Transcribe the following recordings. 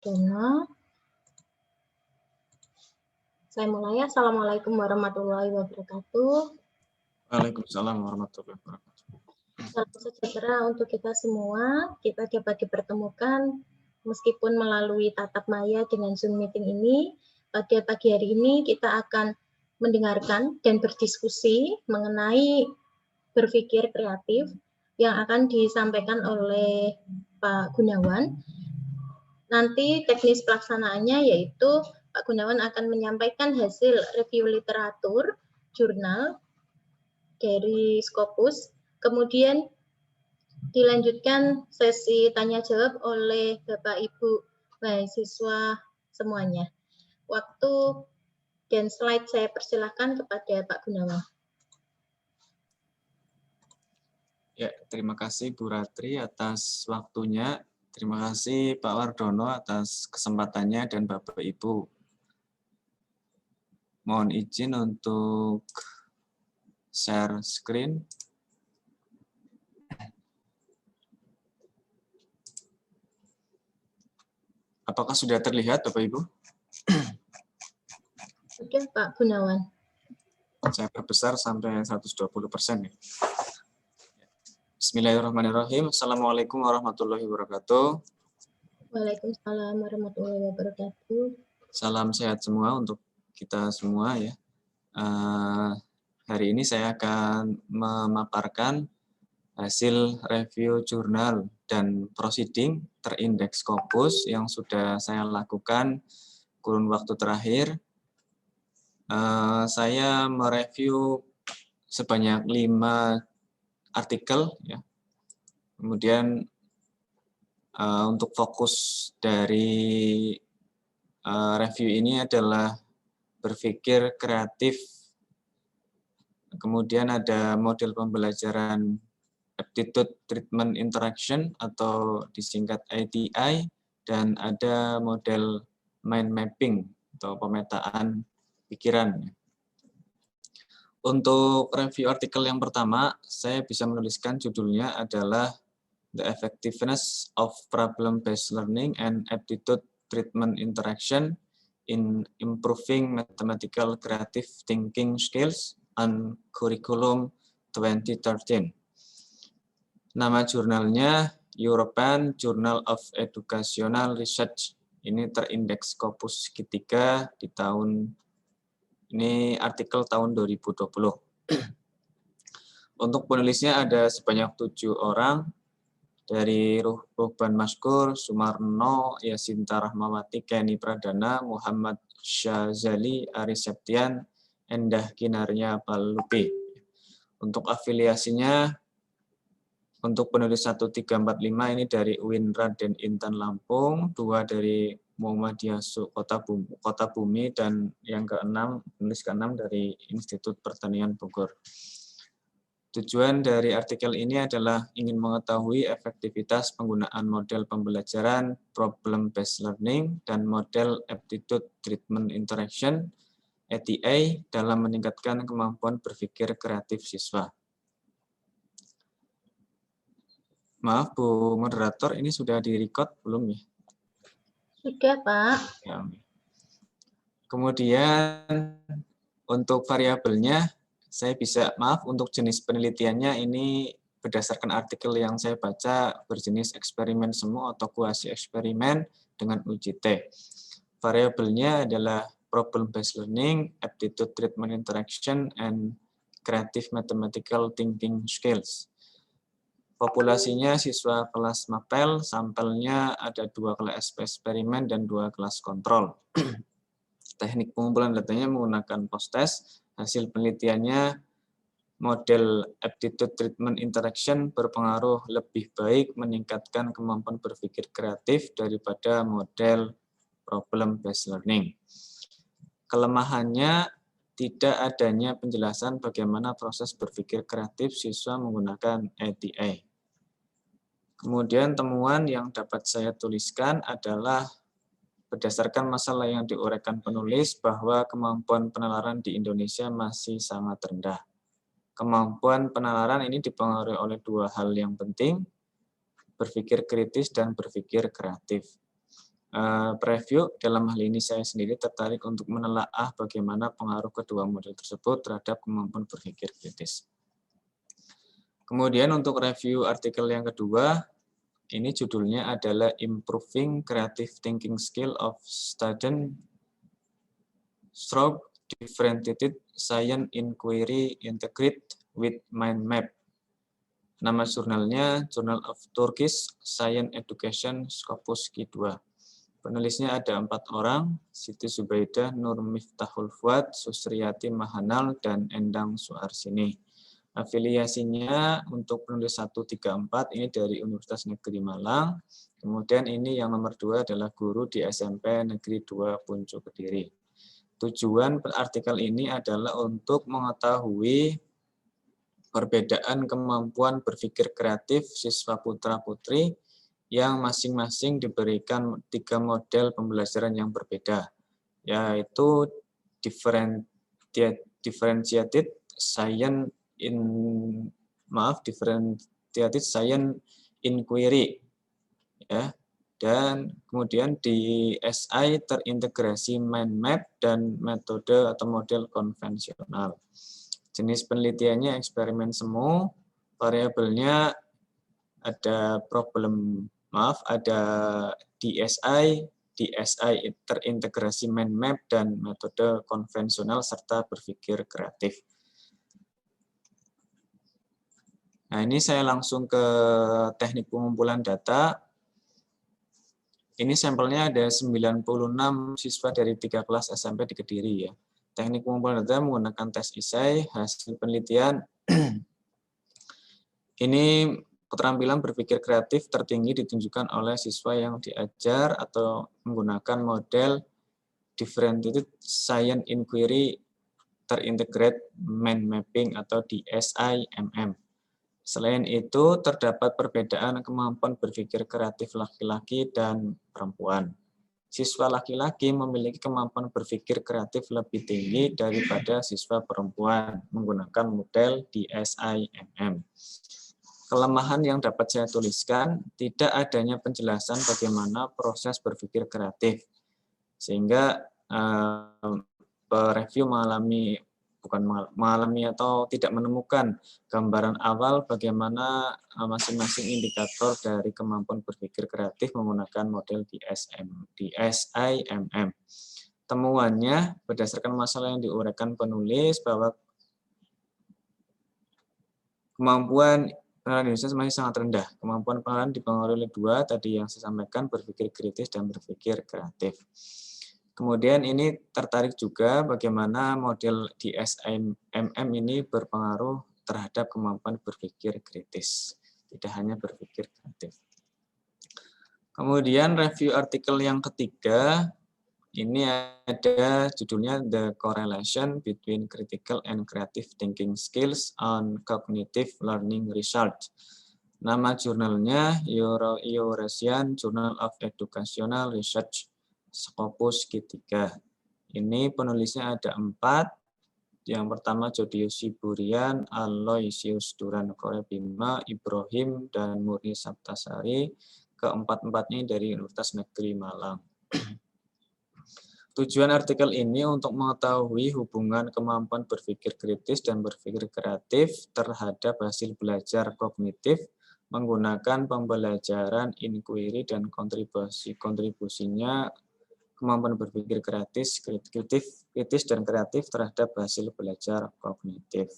Wardono. Saya mulai ya. Assalamualaikum warahmatullahi wabarakatuh. Waalaikumsalam warahmatullahi wabarakatuh. Salam sejahtera untuk kita semua. Kita dapat dipertemukan meskipun melalui tatap maya dengan Zoom meeting ini. Pada pagi hari ini kita akan mendengarkan dan berdiskusi mengenai berpikir kreatif yang akan disampaikan oleh Pak Gunawan. Nanti teknis pelaksanaannya yaitu Pak Gunawan akan menyampaikan hasil review literatur jurnal dari Scopus, kemudian dilanjutkan sesi tanya jawab oleh Bapak Ibu mahasiswa semuanya. Waktu dan slide saya persilahkan kepada Pak Gunawan. Ya, terima kasih Bu Ratri atas waktunya. Terima kasih Pak Wardono atas kesempatannya dan Bapak Ibu. Mohon izin untuk share screen. Apakah sudah terlihat Bapak Ibu? Sudah Pak Gunawan. Saya perbesar sampai 120%. Ya. Bismillahirrahmanirrahim. Assalamualaikum warahmatullahi wabarakatuh. Waalaikumsalam warahmatullahi wabarakatuh. Salam sehat semua untuk kita semua ya. Hari ini saya akan memaparkan hasil review jurnal dan proceeding terindeks Scopus yang sudah saya lakukan kurun waktu terakhir. Saya mereview sebanyak 5 artikel ya. Kemudian untuk fokus dari review ini adalah berpikir kreatif. Kemudian ada model pembelajaran Aptitude Treatment Interaction atau disingkat ATI, dan ada model mind mapping atau pemetaan pikiran. Untuk review artikel yang pertama, saya bisa menuliskan judulnya adalah The Effectiveness of Problem-Based Learning and Aptitude Treatment Interaction in Improving Mathematical Creative Thinking Skills on Curriculum 2013. Nama jurnalnya European Journal of Educational Research. Ini terindeks Scopus ketiga di tahun ini, artikel tahun 2020. Untuk penulisnya ada sebanyak 7 orang, dari Ruhban Maskur, Sumarno, Yasinta Rahmawati, Kenny Pradana, Muhammad Syazali, Aris Septian, Endah Kinarnya Palupi. Untuk afiliasinya, untuk penulis 1345 ini dari UIN Raden Intan Lampung, 2 dari Muhammadiyah Kota Bumi, dan yang keenam, penulis ke-6 dari Institut Pertanian Bogor. Tujuan dari artikel ini adalah ingin mengetahui efektivitas penggunaan model pembelajaran Problem-Based Learning dan model Aptitude Treatment Interaction ATA dalam meningkatkan kemampuan berpikir kreatif siswa. Maaf Bu Moderator, ini sudah di-record belum ya? Sudah Pak. Ya. Kemudian untuk variabelnya, saya bisa, maaf, untuk jenis penelitiannya ini berdasarkan artikel yang saya baca berjenis eksperimen semu atau kuasi eksperimen dengan uji T. Variabelnya adalah problem-based learning, aptitude treatment interaction, and creative mathematical thinking skills. Populasinya siswa kelas MAPEL, sampelnya ada 2 kelas eksperimen dan 2 kelas kontrol. Teknik pengumpulan datanya menggunakan post-test. Hasil penelitiannya, model aptitude treatment interaction berpengaruh lebih baik meningkatkan kemampuan berpikir kreatif daripada model problem-based learning. Kelemahannya, tidak adanya penjelasan bagaimana proses berpikir kreatif siswa menggunakan ATA. Kemudian temuan yang dapat saya tuliskan adalah berdasarkan masalah yang diuraikan penulis bahwa kemampuan penalaran di Indonesia masih sangat rendah. Kemampuan penalaran ini dipengaruhi oleh 2 hal yang penting, berpikir kritis dan berpikir kreatif. preview, dalam hal ini saya sendiri tertarik untuk menelaah bagaimana pengaruh kedua model tersebut terhadap kemampuan berpikir kritis. Kemudian untuk review artikel yang kedua, ini judulnya adalah Improving Creative Thinking Skill of Student Through Differentiated Science Inquiry Integrate with Mind Map. Nama jurnalnya Journal of Turkish Science Education Scopus Q2. Penulisnya ada 4 orang, Siti Zubaidah, Nur Miftahul Fuad, Susriyati Mahanal, dan Endang Suarsini. Afiliasinya untuk penulis 134 ini dari Universitas Negeri Malang. Kemudian ini yang nomor 2 adalah guru di SMP Negeri 2 Puncu Kediri. Tujuan artikel ini adalah untuk mengetahui perbedaan kemampuan berpikir kreatif siswa putra-putri yang masing-masing diberikan 3 model pembelajaran yang berbeda, yaitu differentiated science inquiry, ya, dan kemudian di SI terintegrasi mind map dan metode atau model konvensional. Jenis penelitiannya eksperimen semu, variabelnya ada ada DSI terintegrasi mind map dan metode konvensional serta berpikir kreatif. Nah, ini saya langsung ke teknik pengumpulan data. Ini sampelnya ada 96 siswa dari 3 kelas SMP di Kediri ya. Teknik pengumpulan data menggunakan tes esai, hasil penelitian. Ini keterampilan berpikir kreatif tertinggi ditunjukkan oleh siswa yang diajar atau menggunakan model Differentiated Science Inquiry Terintegrate Mind Mapping atau DSI-MM. Selain itu, terdapat perbedaan kemampuan berpikir kreatif laki-laki dan perempuan. Siswa laki-laki memiliki kemampuan berpikir kreatif lebih tinggi daripada siswa perempuan menggunakan model DSI-MM. Kelemahan yang dapat saya tuliskan, tidak adanya penjelasan bagaimana proses berpikir kreatif. Sehingga review mengalami atau tidak menemukan gambaran awal bagaimana masing-masing indikator dari kemampuan berpikir kreatif menggunakan model DSI-MM. Temuannya berdasarkan masalah yang diuraikan penulis bahwa kemampuan pengenalan Indonesia masih sangat rendah. Kemampuan pengenalan dipengaruhi oleh 2 tadi yang saya sampaikan, berpikir kritis dan berpikir kreatif. Kemudian ini tertarik juga bagaimana model DSI-MM ini berpengaruh terhadap kemampuan berpikir kritis, tidak hanya berpikir kreatif. Kemudian review artikel yang ketiga, ini ada judulnya The Correlation Between Critical and Creative Thinking Skills on Cognitive Learning Result. Nama jurnalnya Eurasian Journal of Educational Research, Scopus Q3. Ini penulisnya ada 4. Yang pertama Jodius Siburian, Aloysius Duran Korebima, Ibrahim, dan Murni Saptasari. Keempat-empatnya dari Universitas Negeri Malang. Tujuan artikel ini untuk mengetahui hubungan kemampuan berpikir kritis dan berpikir kreatif terhadap hasil belajar kognitif menggunakan pembelajaran inquiry dan kontribusinya kemampuan berpikir kritis dan kreatif terhadap hasil belajar kognitif.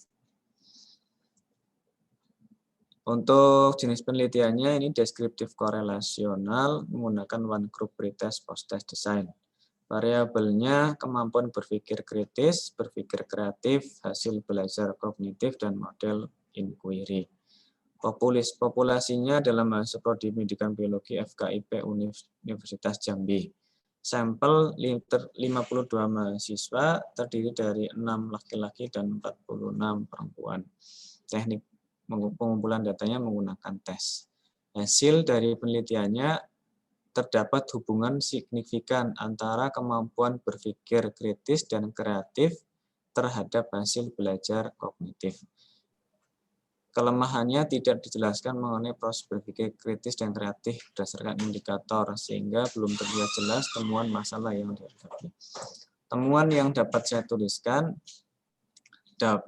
Untuk jenis penelitiannya ini deskriptif korelasional menggunakan one group pretest post-test design. Variabelnya kemampuan berpikir kritis, berpikir kreatif, hasil belajar kognitif, dan model inquiry. Populasinya dalam mahasiswa prodi pendidikan biologi FKIP Universitas Jambi. Sampel 52 mahasiswa terdiri dari 6 laki-laki dan 46 perempuan. Teknik pengumpulan datanya menggunakan tes. Hasil dari penelitiannya terdapat hubungan signifikan antara kemampuan berpikir kritis dan kreatif terhadap hasil belajar kognitif. Kelemahannya tidak dijelaskan mengenai proses berpikir kritis dan kreatif berdasarkan indikator, sehingga belum terlihat jelas temuan masalah yang dihadapi. Temuan yang dapat saya tuliskan,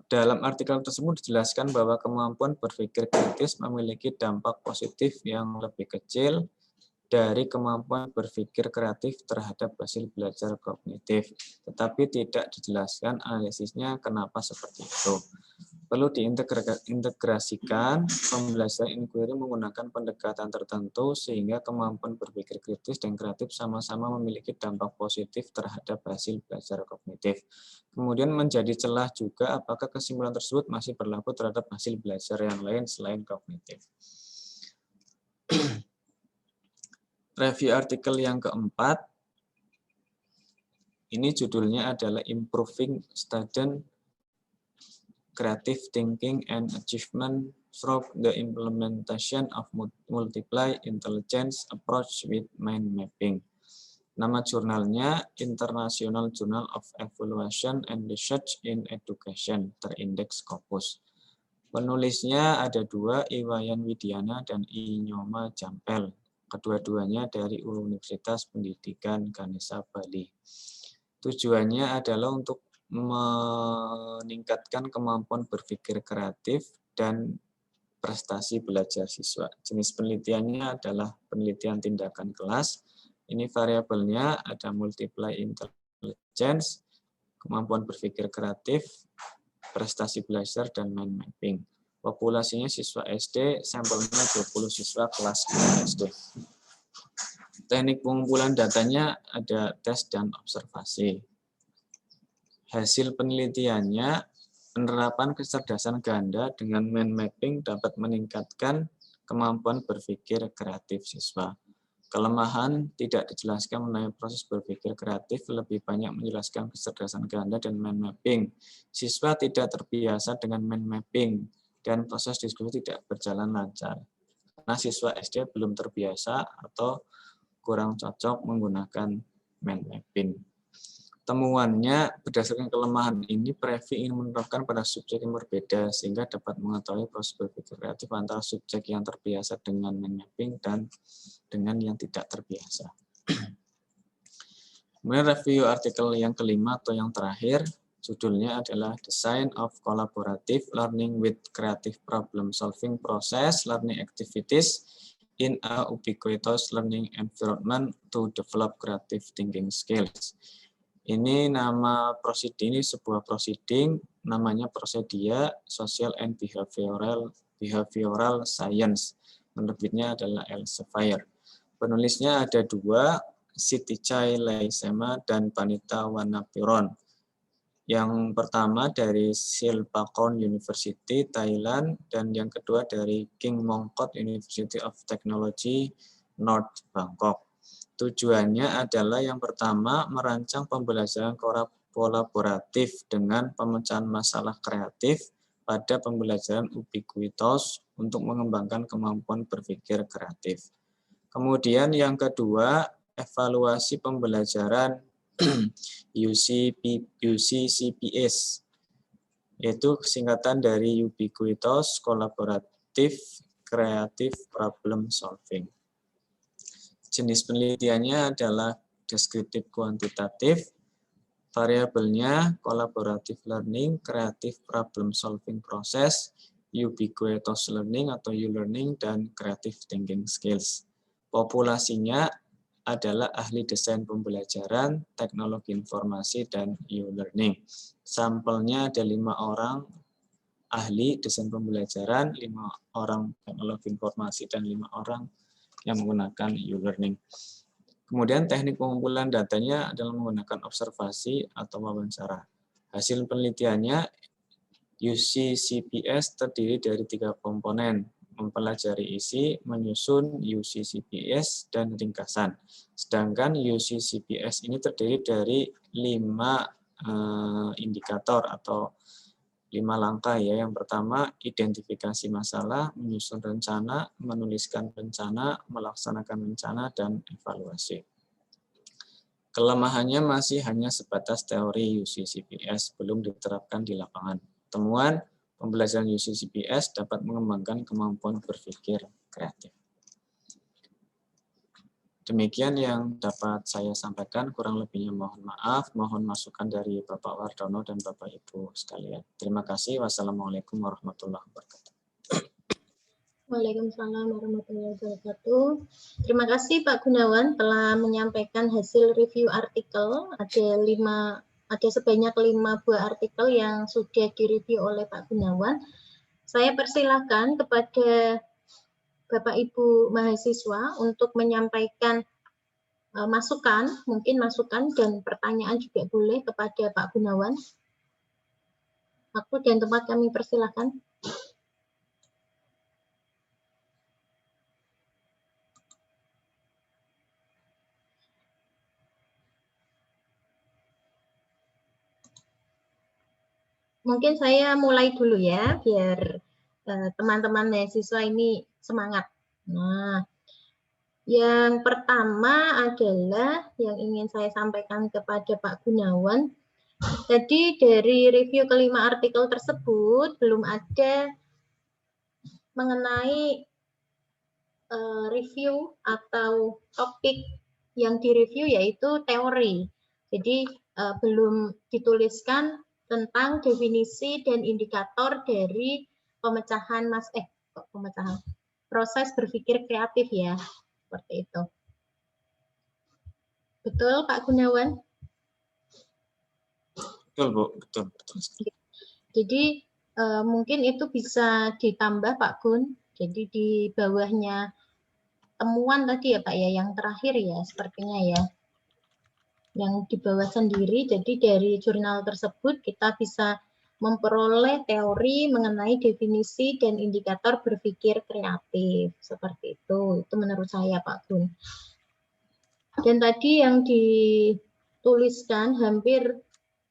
dalam artikel tersebut dijelaskan bahwa kemampuan berpikir kritis memiliki dampak positif yang lebih kecil dari kemampuan berpikir kreatif terhadap hasil belajar kognitif, tetapi tidak dijelaskan analisisnya kenapa seperti itu. Perlu diintegrasikan pembelajaran inquiry menggunakan pendekatan tertentu sehingga kemampuan berpikir kritis dan kreatif sama-sama memiliki dampak positif terhadap hasil belajar kognitif. Kemudian menjadi celah juga apakah kesimpulan tersebut masih berlaku terhadap hasil belajar yang lain selain kognitif. Review artikel yang keempat, ini judulnya adalah Improving Student Creative Thinking and Achievement Through the Implementation of Multiple Intelligence Approach with Mind Mapping. Nama jurnalnya International Journal of Evaluation and Research in Education, terindeks Scopus. Penulisnya ada dua, Iwayan Widiana dan Inyoma Jampel. Kedua-duanya dari Universitas Pendidikan Ganesha, Bali. Tujuannya adalah untuk meningkatkan kemampuan berpikir kreatif dan prestasi belajar siswa. Jenis penelitiannya adalah penelitian tindakan kelas. Ini variabelnya ada multiply intelligence, kemampuan berpikir kreatif, prestasi belajar, dan mind mapping. Populasinya siswa SD, sampelnya 20 siswa kelas 2 SD. Teknik pengumpulan datanya ada tes dan observasi. Hasil penelitiannya, penerapan kecerdasan ganda dengan mind mapping dapat meningkatkan kemampuan berpikir kreatif siswa. Kelemahan tidak dijelaskan mengenai proses berpikir kreatif, lebih banyak menjelaskan kecerdasan ganda dan mind mapping. Siswa tidak terbiasa dengan mind mapping dan proses diskusi tidak berjalan lancar. Karena siswa SD belum terbiasa atau kurang cocok menggunakan mind mapping. Temuannya, berdasarkan kelemahan ini, Previ ingin menerapkan pada subjek yang berbeda sehingga dapat mengetahui proses berpikir kreatif antara subjek yang terbiasa dengan mind mapping dan dengan yang tidak terbiasa. Kemudian review artikel yang kelima atau yang terakhir, judulnya adalah Design of Collaborative Learning with Creative Problem Solving Process Learning Activities in a Ubiquitous Learning Environment to Develop Creative Thinking Skills. Ini nama proceeding, ini sebuah proceeding, namanya Prosedia Social and Behavioral Science. Penerbitnya adalah Elsevier. Penulisnya ada dua, Sitichai Laisema dan Panita Wanapiron. Yang pertama dari Silpakorn University, Thailand, dan yang kedua dari King Mongkut University of Technology, North Bangkok. Tujuannya adalah yang pertama, merancang pembelajaran kolaboratif dengan pemecahan masalah kreatif pada pembelajaran ubiquitous untuk mengembangkan kemampuan berpikir kreatif. Kemudian yang kedua, evaluasi pembelajaran UCCPS, yaitu singkatan dari Ubiquitous Collaborative Creative Problem Solving. Jenis penelitiannya adalah deskriptif kuantitatif, variabelnya collaborative learning, creative problem solving process, ubiquitous learning atau U-learning, dan creative thinking skills. Populasinya adalah ahli desain pembelajaran, teknologi informasi, dan U-learning. Sampelnya ada 5 orang ahli desain pembelajaran, 5 orang teknologi informasi, dan 5 orang yang menggunakan U-learning. Kemudian teknik pengumpulan datanya adalah menggunakan observasi atau wawancara. Hasil penelitiannya, UCCPS terdiri dari 3 komponen, mempelajari isi, menyusun UCCPS, dan ringkasan. Sedangkan UCCPS ini terdiri dari 5 indikator atau 5 langkah ya. Yang pertama, identifikasi masalah, menyusun rencana, menuliskan rencana, melaksanakan rencana, dan evaluasi. Kelemahannya masih hanya sebatas teori UCCPS, belum diterapkan di lapangan. Temuan, pembelajaran UC-CPS dapat mengembangkan kemampuan berpikir kreatif. Demikian yang dapat saya sampaikan, kurang lebihnya mohon maaf, mohon masukan dari Bapak Wardono dan Bapak Ibu sekalian. Terima kasih. Wassalamualaikum warahmatullahi wabarakatuh. Waalaikumsalam warahmatullahi wabarakatuh. Terima kasih Pak Gunawan telah menyampaikan hasil review artikel. Ada sebanyak 5 buah artikel yang sudah direview oleh Pak Gunawan. Saya persilahkan kepada Bapak Ibu mahasiswa untuk menyampaikan masukan, mungkin masukan dan pertanyaan juga boleh kepada Pak Gunawan. Waktu dan tempat kami persilahkan. Mungkin saya mulai dulu ya, biar teman-teman mahasiswa ini semangat. Nah, yang pertama adalah yang ingin saya sampaikan kepada Pak Gunawan. Jadi dari review kelima artikel tersebut belum ada mengenai review atau topik yang direview yaitu teori. Jadi belum dituliskan tentang definisi dan indikator dari proses berpikir kreatif ya, seperti itu. Betul Pak Gunawan? Betul Bu, betul. Jadi mungkin itu bisa ditambah Pak Gun. Jadi di bawahnya temuan tadi ya Pak ya, yang terakhir ya sepertinya ya. Yang di bawah sendiri, jadi dari jurnal tersebut kita bisa memperoleh teori mengenai definisi dan indikator berpikir kreatif. Seperti itu menurut saya Pak Gun. Dan tadi yang dituliskan hampir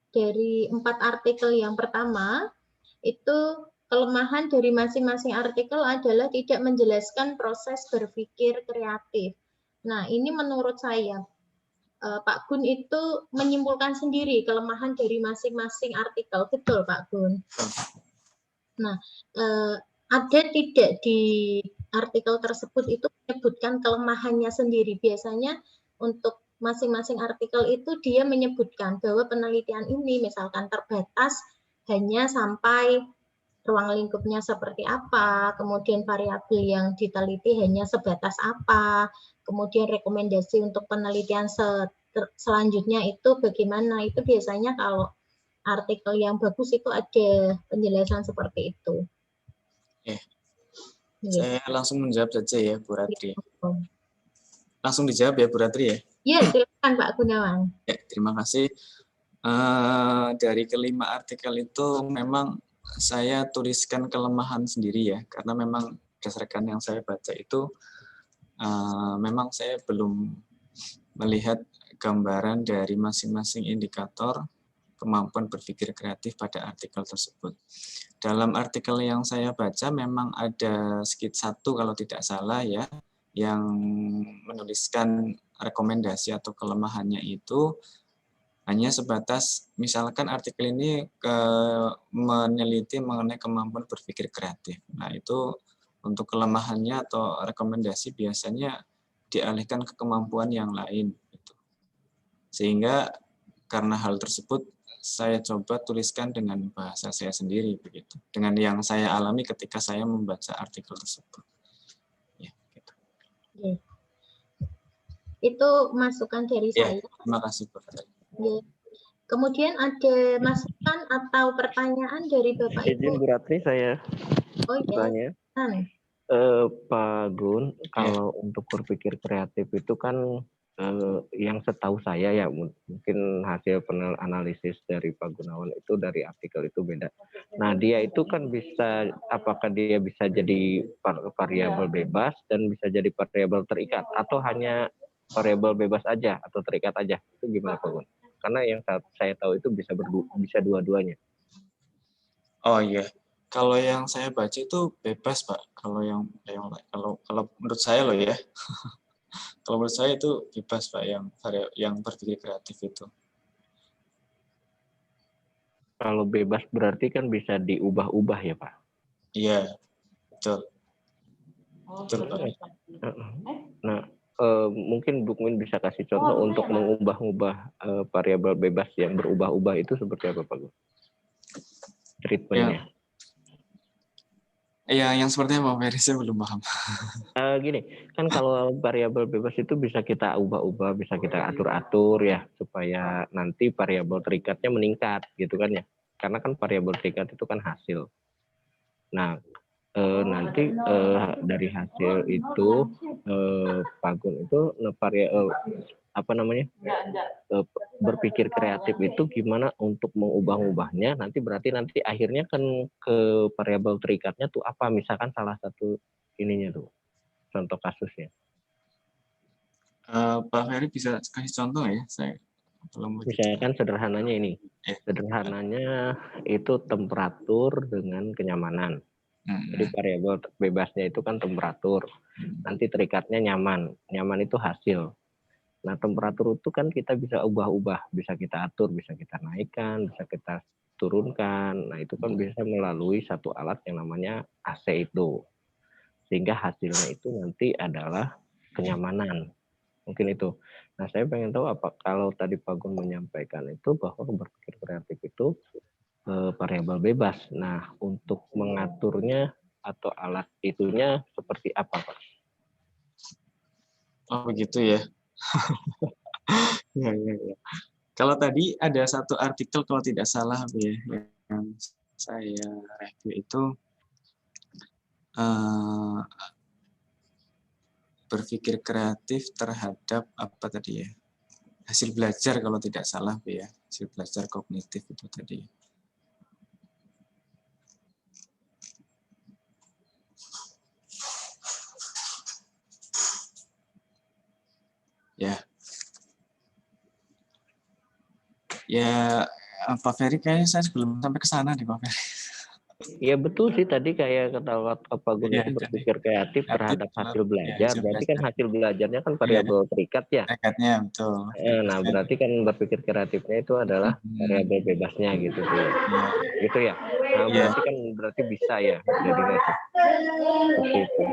dari 4 artikel yang pertama, itu kelemahan dari masing-masing artikel adalah tidak menjelaskan proses berpikir kreatif. Nah, ini menurut saya, Pak Gun itu menyimpulkan sendiri kelemahan dari masing-masing artikel. Betul, Pak Gun? Nah, ada tidak di artikel tersebut itu menyebutkan kelemahannya sendiri? Biasanya untuk masing-masing artikel itu dia menyebutkan bahwa penelitian ini misalkan terbatas hanya sampai ruang lingkupnya seperti apa, kemudian variabel yang diteliti hanya sebatas apa, kemudian rekomendasi untuk penelitian selanjutnya itu bagaimana. Itu biasanya kalau artikel yang bagus itu ada penjelasan seperti itu. Saya langsung menjawab saja ya Bu Ratri. Langsung dijawab ya Bu Ratri ya? Iya, silakan Pak Gunawan. Ya, terima kasih. Dari kelima artikel itu memang saya tuliskan kelemahan sendiri ya, karena memang berdasarkan yang saya baca itu memang saya belum melihat gambaran dari masing-masing indikator kemampuan berpikir kreatif pada artikel tersebut. Dalam artikel yang saya baca memang ada sekitar 1 kalau tidak salah ya, yang menuliskan rekomendasi atau kelemahannya itu hanya sebatas misalkan artikel ini meneliti mengenai kemampuan berpikir kreatif. Nah, itu untuk kelemahannya atau rekomendasi biasanya dialihkan ke kemampuan yang lain. Gitu. Sehingga karena hal tersebut saya coba tuliskan dengan bahasa saya sendiri begitu, dengan yang saya alami ketika saya membaca artikel tersebut. Ya, gitu. Itu masukan dari saya. Terima kasih Bu. Ya. Kemudian ada masukan atau pertanyaan dari Bapak Ibu? Izin Bu Ratri saya tanya. Pak Gun, kalau untuk berpikir kreatif itu kan yang setahu saya ya mungkin hasil analisis dari Pak Gunawan itu dari artikel itu beda. Nah dia itu kan bisa, apakah dia bisa jadi variabel bebas dan bisa jadi variabel terikat atau hanya variabel bebas aja atau terikat aja, itu gimana Pak Gun? Karena yang saya tahu itu bisa dua-duanya. Oh iya, kalau yang saya baca itu bebas Pak. Kalau menurut saya loh ya, kalau menurut saya itu bebas Pak yang berpikir kreatif itu. Kalau bebas berarti kan bisa diubah-ubah ya Pak? Iya, betul. Betul, Pak. Nah, mungkin Bu Min bisa kasih contoh untuk mengubah-ubah variabel bebas yang berubah-ubah itu seperti apa Pak Gun? Treatmentnya. Ya, yang seperti apa Pak Ferry? Saya belum paham. Gini, kan kalau variabel bebas itu bisa kita ubah-ubah, bisa kita atur-atur ya, supaya nanti variabel terikatnya meningkat gitu kan ya. Karena kan variabel terikat itu kan hasil. Nah, nanti dari hasil itu Pak Gun itu berpikir kreatif itu gimana untuk mengubah-ubahnya, nanti berarti akhirnya kan ke variabel terikatnya tuh apa, misalkan salah satu ininya tuh contoh kasusnya. Pak Ferry bisa kasih contoh ya? Saya belum begitu. Misalkan sederhananya ini, sederhananya itu temperatur dengan kenyamanan. Jadi variabel bebasnya itu kan temperatur, nanti terikatnya nyaman, nyaman itu hasil. Nah temperatur itu kan kita bisa ubah-ubah, bisa kita atur, bisa kita naikkan, bisa kita turunkan. Nah itu kan bisa melalui satu alat yang namanya AC itu, sehingga hasilnya itu nanti adalah kenyamanan. Mungkin itu. Nah, saya pengen tahu apa kalau tadi Pak Gun menyampaikan itu bahwa berpikir kreatif itu variabel bebas. Nah, untuk mengaturnya atau alat itunya seperti apa, Pak? Oh, begitu ya. Ya. Kalau tadi ada satu artikel kalau tidak salah ya, yang saya review itu berpikir kreatif terhadap apa tadi ya, hasil belajar kalau tidak salah ya, hasil belajar kognitif itu tadi. Ya Pak Ferry kayaknya saya belum sampai ke sana nih Pak Ferry. Iya betul sih, tadi kayak kata Pak Gun itu berpikir kreatif terhadap hasil belajar, berarti kan hasil belajarnya kan variabel terikat ya. Terikatnya betul. Nah berarti kan berpikir kreatifnya itu adalah variabel bebasnya gitu sih. Gitu ya. Nah berarti kan bisa ya jadi seperti itu.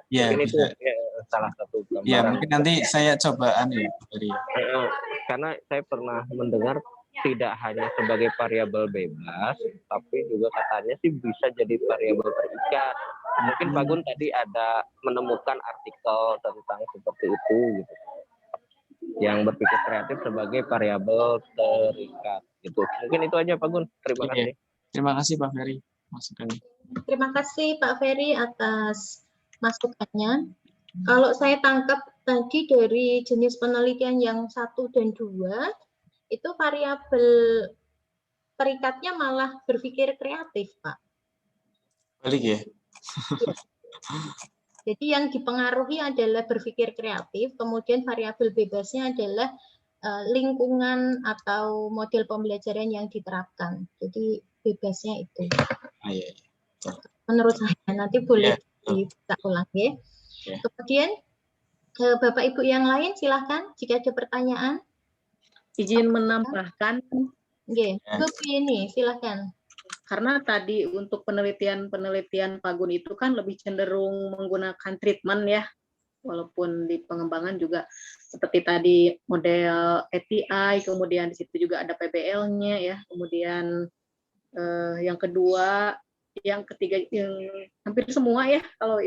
Ya, mungkin bisa. Itu salah satu gambaran. Ya mungkin nanti saya coba dari. Karena saya pernah mendengar tidak hanya sebagai variabel bebas, tapi juga katanya sih bisa jadi variabel terikat. Mungkin Pak Gun tadi ada menemukan artikel tentang seperti itu gitu. Yang berpikir kreatif sebagai variabel terikat gitu. Mungkin itu aja Pak Gun. Terima kasih. Terima kasih Pak Ferry masukannya. Terima kasih Pak Ferry atas masukannya. Kalau saya tangkap tadi dari jenis penelitian yang 1 dan 2, itu variabel terikatnya malah berpikir kreatif, Pak. Balik ya? Jadi yang dipengaruhi adalah berpikir kreatif, kemudian variabel bebasnya adalah lingkungan atau model pembelajaran yang diterapkan. Jadi bebasnya itu. Iya. Menurut saya, nanti boleh kita ulang ya. Kemudian Bapak Ibu yang lain silahkan jika ada pertanyaan. Izin menambahkan. Ini silahkan. Karena tadi untuk penelitian Pak Gun itu kan lebih cenderung menggunakan treatment ya, walaupun di pengembangan juga seperti tadi model API, kemudian di situ juga ada PBL-nya ya, kemudian yang kedua, yang ketiga, yang hampir semua ya kalau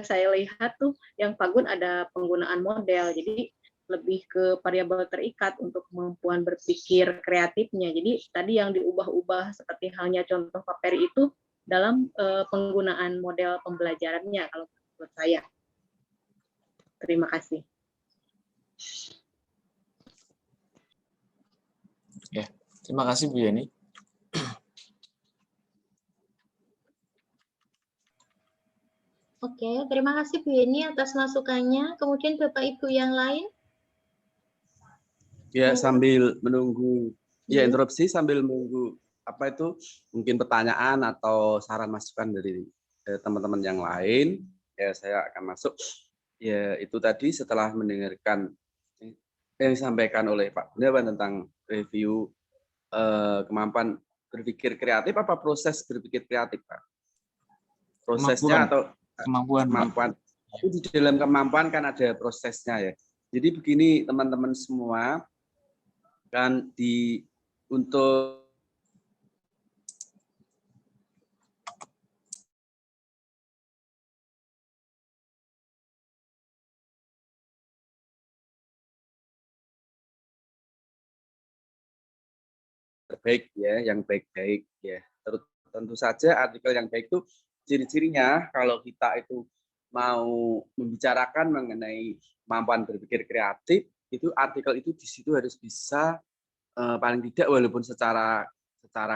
saya lihat tuh yang Pak Gun ada penggunaan model, jadi lebih ke variabel terikat untuk kemampuan berpikir kreatifnya. Jadi tadi yang diubah-ubah seperti halnya contoh Pak Ferry itu dalam penggunaan model pembelajarannya kalau menurut saya. Terima kasih. Ya, terima kasih Bu Yeni. Oke, terima kasih Bu Yeni atas masukannya. Kemudian Bapak Ibu yang lain? Ya, sambil menunggu, interupsi sambil menunggu apa itu mungkin pertanyaan atau saran masukan dari teman-teman yang lain, ya saya akan masuk. Ya, itu tadi setelah mendengarkan yang disampaikan oleh Pak Gunawan tentang review kemampuan berpikir kreatif apa proses berpikir kreatif, Pak? Prosesnya atau kemampuan, kemampuan? Tapi di dalam kemampuan kan ada prosesnya ya. Jadi begini teman-teman semua, kan untuk terbaik ya, yang baik-baik ya. Tentu saja artikel yang baik itu ciri-cirinya kalau kita itu mau membicarakan mengenai kemampuan berpikir kreatif, itu artikel itu di situ harus bisa paling tidak walaupun secara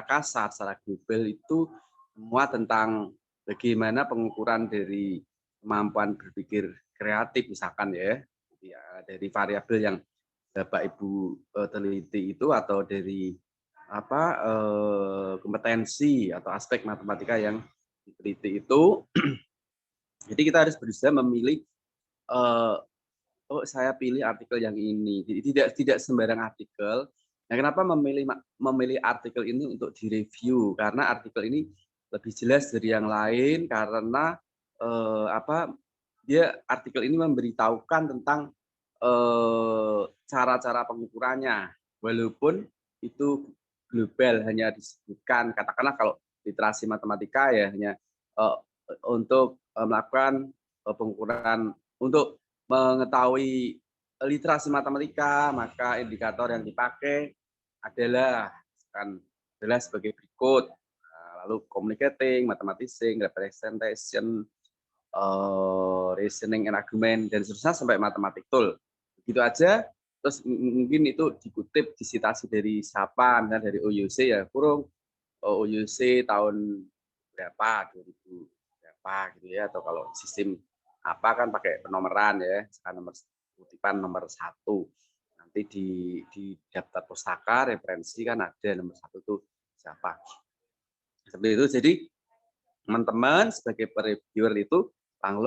kasar, secara global itu semua tentang bagaimana pengukuran dari kemampuan berpikir kreatif misalkan ya dari variabel yang Bapak Ibu teliti itu atau dari kompetensi atau aspek matematika yang diteliti itu. Jadi kita harus berusaha memilih saya pilih artikel yang ini. Jadi tidak sembarang artikel. Nah, kenapa memilih artikel ini untuk direview? Karena artikel ini lebih jelas dari yang lain karena dia artikel ini memberitahukan tentang cara-cara pengukurannya, walaupun itu global hanya disebutkan katakanlah kalau literasi matematika ya hanya untuk melakukan pengukuran untuk mengetahui literasi matematika, maka indikator yang dipakai adalah sebagai berikut. Lalu communicating, mathematics, representation, reasoning and argument, dan seterusnya sampai matematik tool. Begitu aja. Terus mungkin itu dikutip, disitasi dari siapa, misalnya dari OUC ya, kurung OUC tahun berapa, 2000 berapa gitu ya, atau kalau sistem apa kan pakai penomoran ya, misalkan kutipan nomor 1. Nanti di daftar pustaka referensi kan ada nomor 1 itu siapa. Seperti itu. Jadi teman-teman sebagai reviewer itu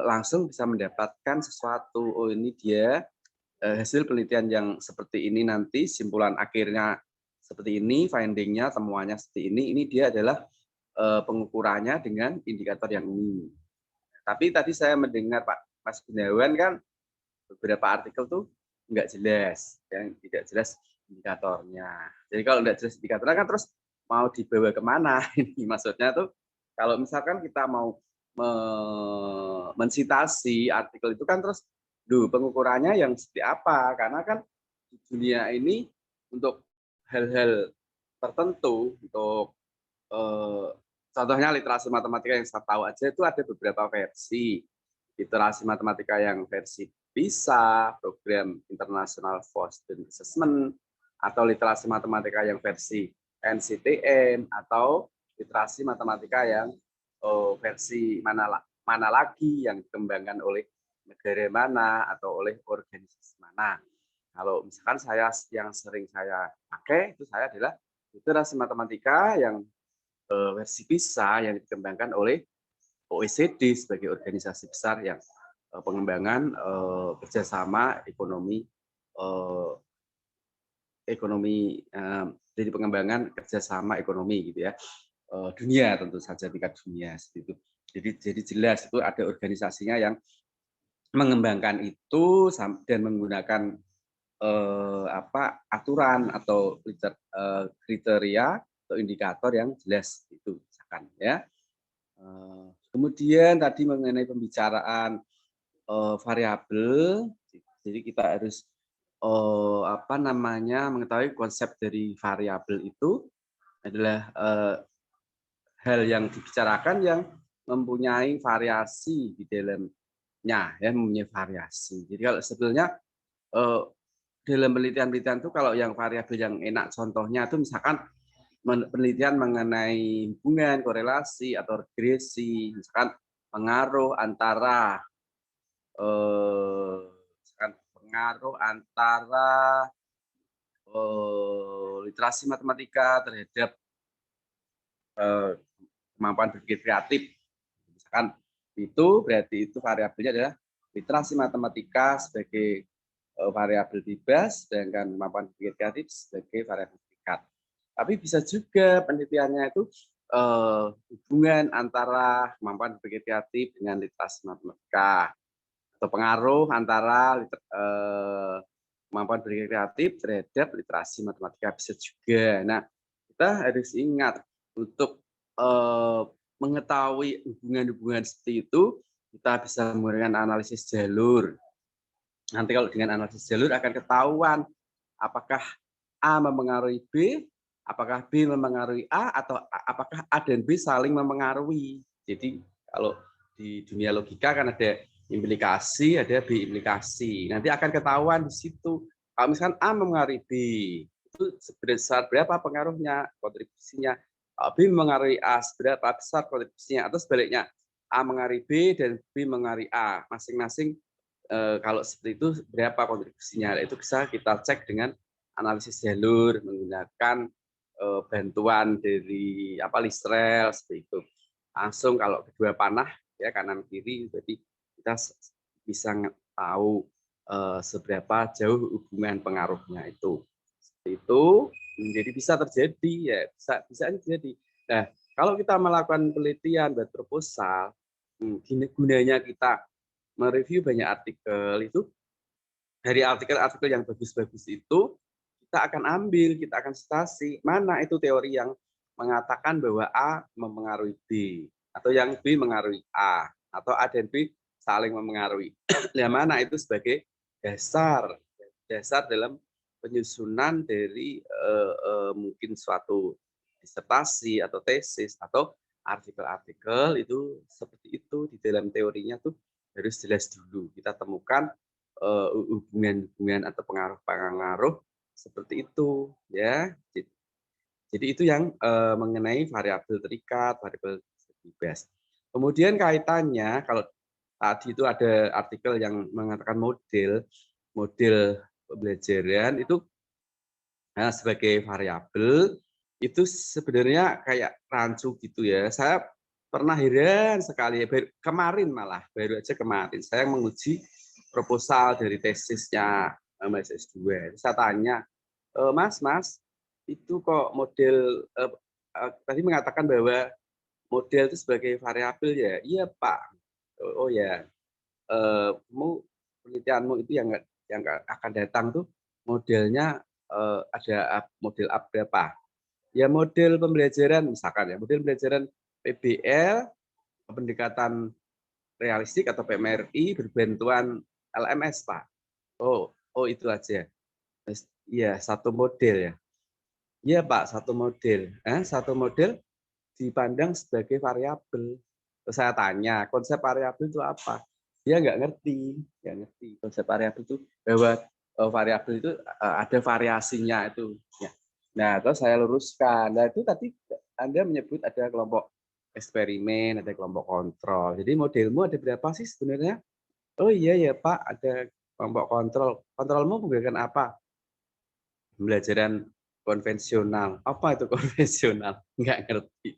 langsung bisa mendapatkan sesuatu. Oh ini dia hasil penelitian yang seperti ini, nanti simpulan akhirnya seperti ini, findingnya temuannya seperti ini. Ini dia adalah pengukurannya dengan indikator yang ini. Tapi tadi saya mendengar Pak Mas Gunawan kan beberapa artikel tuh nggak jelas, yang tidak jelas indikatornya. Jadi kalau nggak jelas indikatornya kan terus mau dibawa kemana? Ini maksudnya tuh kalau misalkan kita mau mensitasi artikel itu kan terus pengukurannya yang seperti apa? Karena kan di dunia ini untuk hal-hal tertentu, untuk contohnya literasi matematika yang saya tahu aja itu ada beberapa versi. Literasi matematika yang versi PISA, Program International for Student Assessment, atau literasi matematika yang versi NCTM, atau literasi matematika yang versi mana lagi yang dikembangkan oleh negara mana atau oleh organisasi mana. Kalau misalkan yang sering saya pakai itu saya adalah literasi matematika yang versi PISA yang dikembangkan oleh OECD sebagai organisasi besar yang pengembangan kerjasama ekonomi jadi pengembangan kerjasama ekonomi gitu ya dunia, tentu saja tingkat dunia seperti itu. Jadi jelas itu ada organisasinya yang mengembangkan itu dan menggunakan aturan atau kriteria atau indikator yang jelas itu misalkan ya. Kemudian tadi mengenai pembicaraan variabel, jadi kita harus mengetahui konsep dari variabel itu adalah hal yang dibicarakan yang mempunyai variasi di dalamnya, ya mempunyai variasi. Jadi kalau sebetulnya dalam penelitian-penelitian itu kalau yang variabel yang enak contohnya itu misalkan penelitian mengenai hubungan, korelasi atau regresi, misalkan pengaruh antara literasi matematika terhadap kemampuan berpikir kreatif. Misalkan itu berarti itu variabelnya adalah literasi matematika sebagai variabel bebas, sedangkan kemampuan berpikir kreatif sebagai variabel tingkat. Tapi bisa juga penelitiannya itu hubungan antara kemampuan berpikir kreatif dengan literasi matematika, atau pengaruh antara kemampuan berpikir kreatif terhadap literasi matematika, bisa juga. Nah, kita harus ingat untuk mengetahui hubungan-hubungan seperti itu, kita bisa menggunakan analisis jalur. Nanti kalau dengan analisis jalur akan ketahuan apakah A mempengaruhi B, apakah B mempengaruhi A, atau apakah A dan B saling mempengaruhi. Jadi kalau di dunia logika kan ada implikasi, ada B implikasi. Nanti akan ketahuan di situ. Kalau misalkan A mempengaruhi B, itu sebesar berapa pengaruhnya, kontribusinya. Kalau B mempengaruhi A, seberapa besar kontribusinya. Atau sebaliknya, A mengaruhi B dan B mengaruhi A. Masing-masing kalau seperti itu berapa kontribusinya. Itu bisa kita cek dengan analisis jalur menggunakan bantuan dari Listrel seperti itu. Langsung kalau kedua panah ya kanan kiri, jadi kita bisa tahu seberapa jauh hubungan pengaruhnya itu. Seperti itu, jadi bisa terjadi ya, bisa terjadi. Nah, kalau kita melakukan penelitian buat proposal, gunanya kita mereview banyak artikel itu, dari artikel-artikel yang bagus-bagus itu kita akan ambil, kita akan citasi mana itu teori yang mengatakan bahwa A mempengaruhi B, atau yang B mengaruhi A, atau A dan B saling mempengaruhi. Yang mana itu sebagai dasar dalam penyusunan dari mungkin suatu disertasi atau tesis atau artikel-artikel itu seperti itu. Di dalam teorinya tuh harus jelas dulu. Kita temukan hubungan-hubungan atau pengaruh-pengaruh seperti itu ya. Jadi itu yang mengenai variabel terikat, variabel bebas. Kemudian kaitannya kalau tadi itu ada artikel yang mengatakan model pembelajaran itu sebagai variabel itu sebenarnya kayak rancu gitu ya. Saya pernah heran sekali baru aja kemarin saya menguji proposal dari tesisnya mahasiswa S2. Saya tanya, Mas, itu kok model tadi mengatakan bahwa model itu sebagai variabel ya? Iya, Pak. Oh ya, penelitianmu itu yang akan datang tuh modelnya ada model up berapa? Ya model pembelajaran misalkan ya, model pembelajaran PBL, pendekatan realistik atau PMRI berbantuan LMS, Pak. Oh itu aja. Iya, satu model ya. Iya, Pak, satu model. Satu model dipandang sebagai variabel. Terus saya tanya, konsep variabel itu apa? Dia nggak ngerti konsep variabel itu bahwa variabel itu ada variasinya itu. Ya. Nah, terus saya luruskan. Nah, itu tadi Anda menyebut ada kelompok eksperimen, ada kelompok kontrol. Jadi modelmu ada berapa sih sebenarnya? Oh iya ya Pak, ada kelompok kontrol. Kontrolmu menggunakan apa? Pembelajaran konvensional. Apa itu konvensional? Nggak ngerti.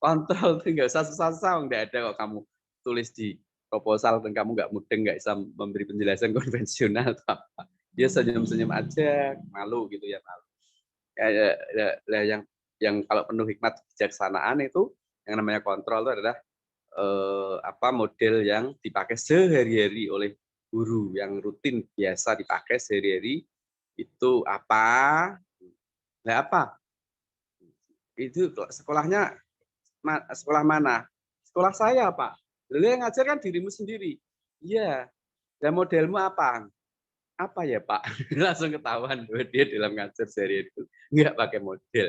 Kontrol itu nggak usah susah-susah, nggak ada kok kamu tulis di proposal dan kamu nggak mudeng, nggak bisa memberi penjelasan konvensional atau apa. Dia senyum-senyum aja, malu gitu ya, malu. Yang kalau penuh hikmat kebijaksanaan itu yang namanya kontrol itu adalah model yang dipakai sehari-hari oleh guru, yang rutin biasa dipakai sehari-hari itu apa? Nah, apa? Itu sekolahnya sekolah mana? Sekolah saya, Pak. Lalu yang ngajar kan dirimu sendiri. Iya. Dan modelmu apa? Apa ya, Pak? Langsung ketahuan bahwa dia dalam ngajar sehari itu nggak pakai model.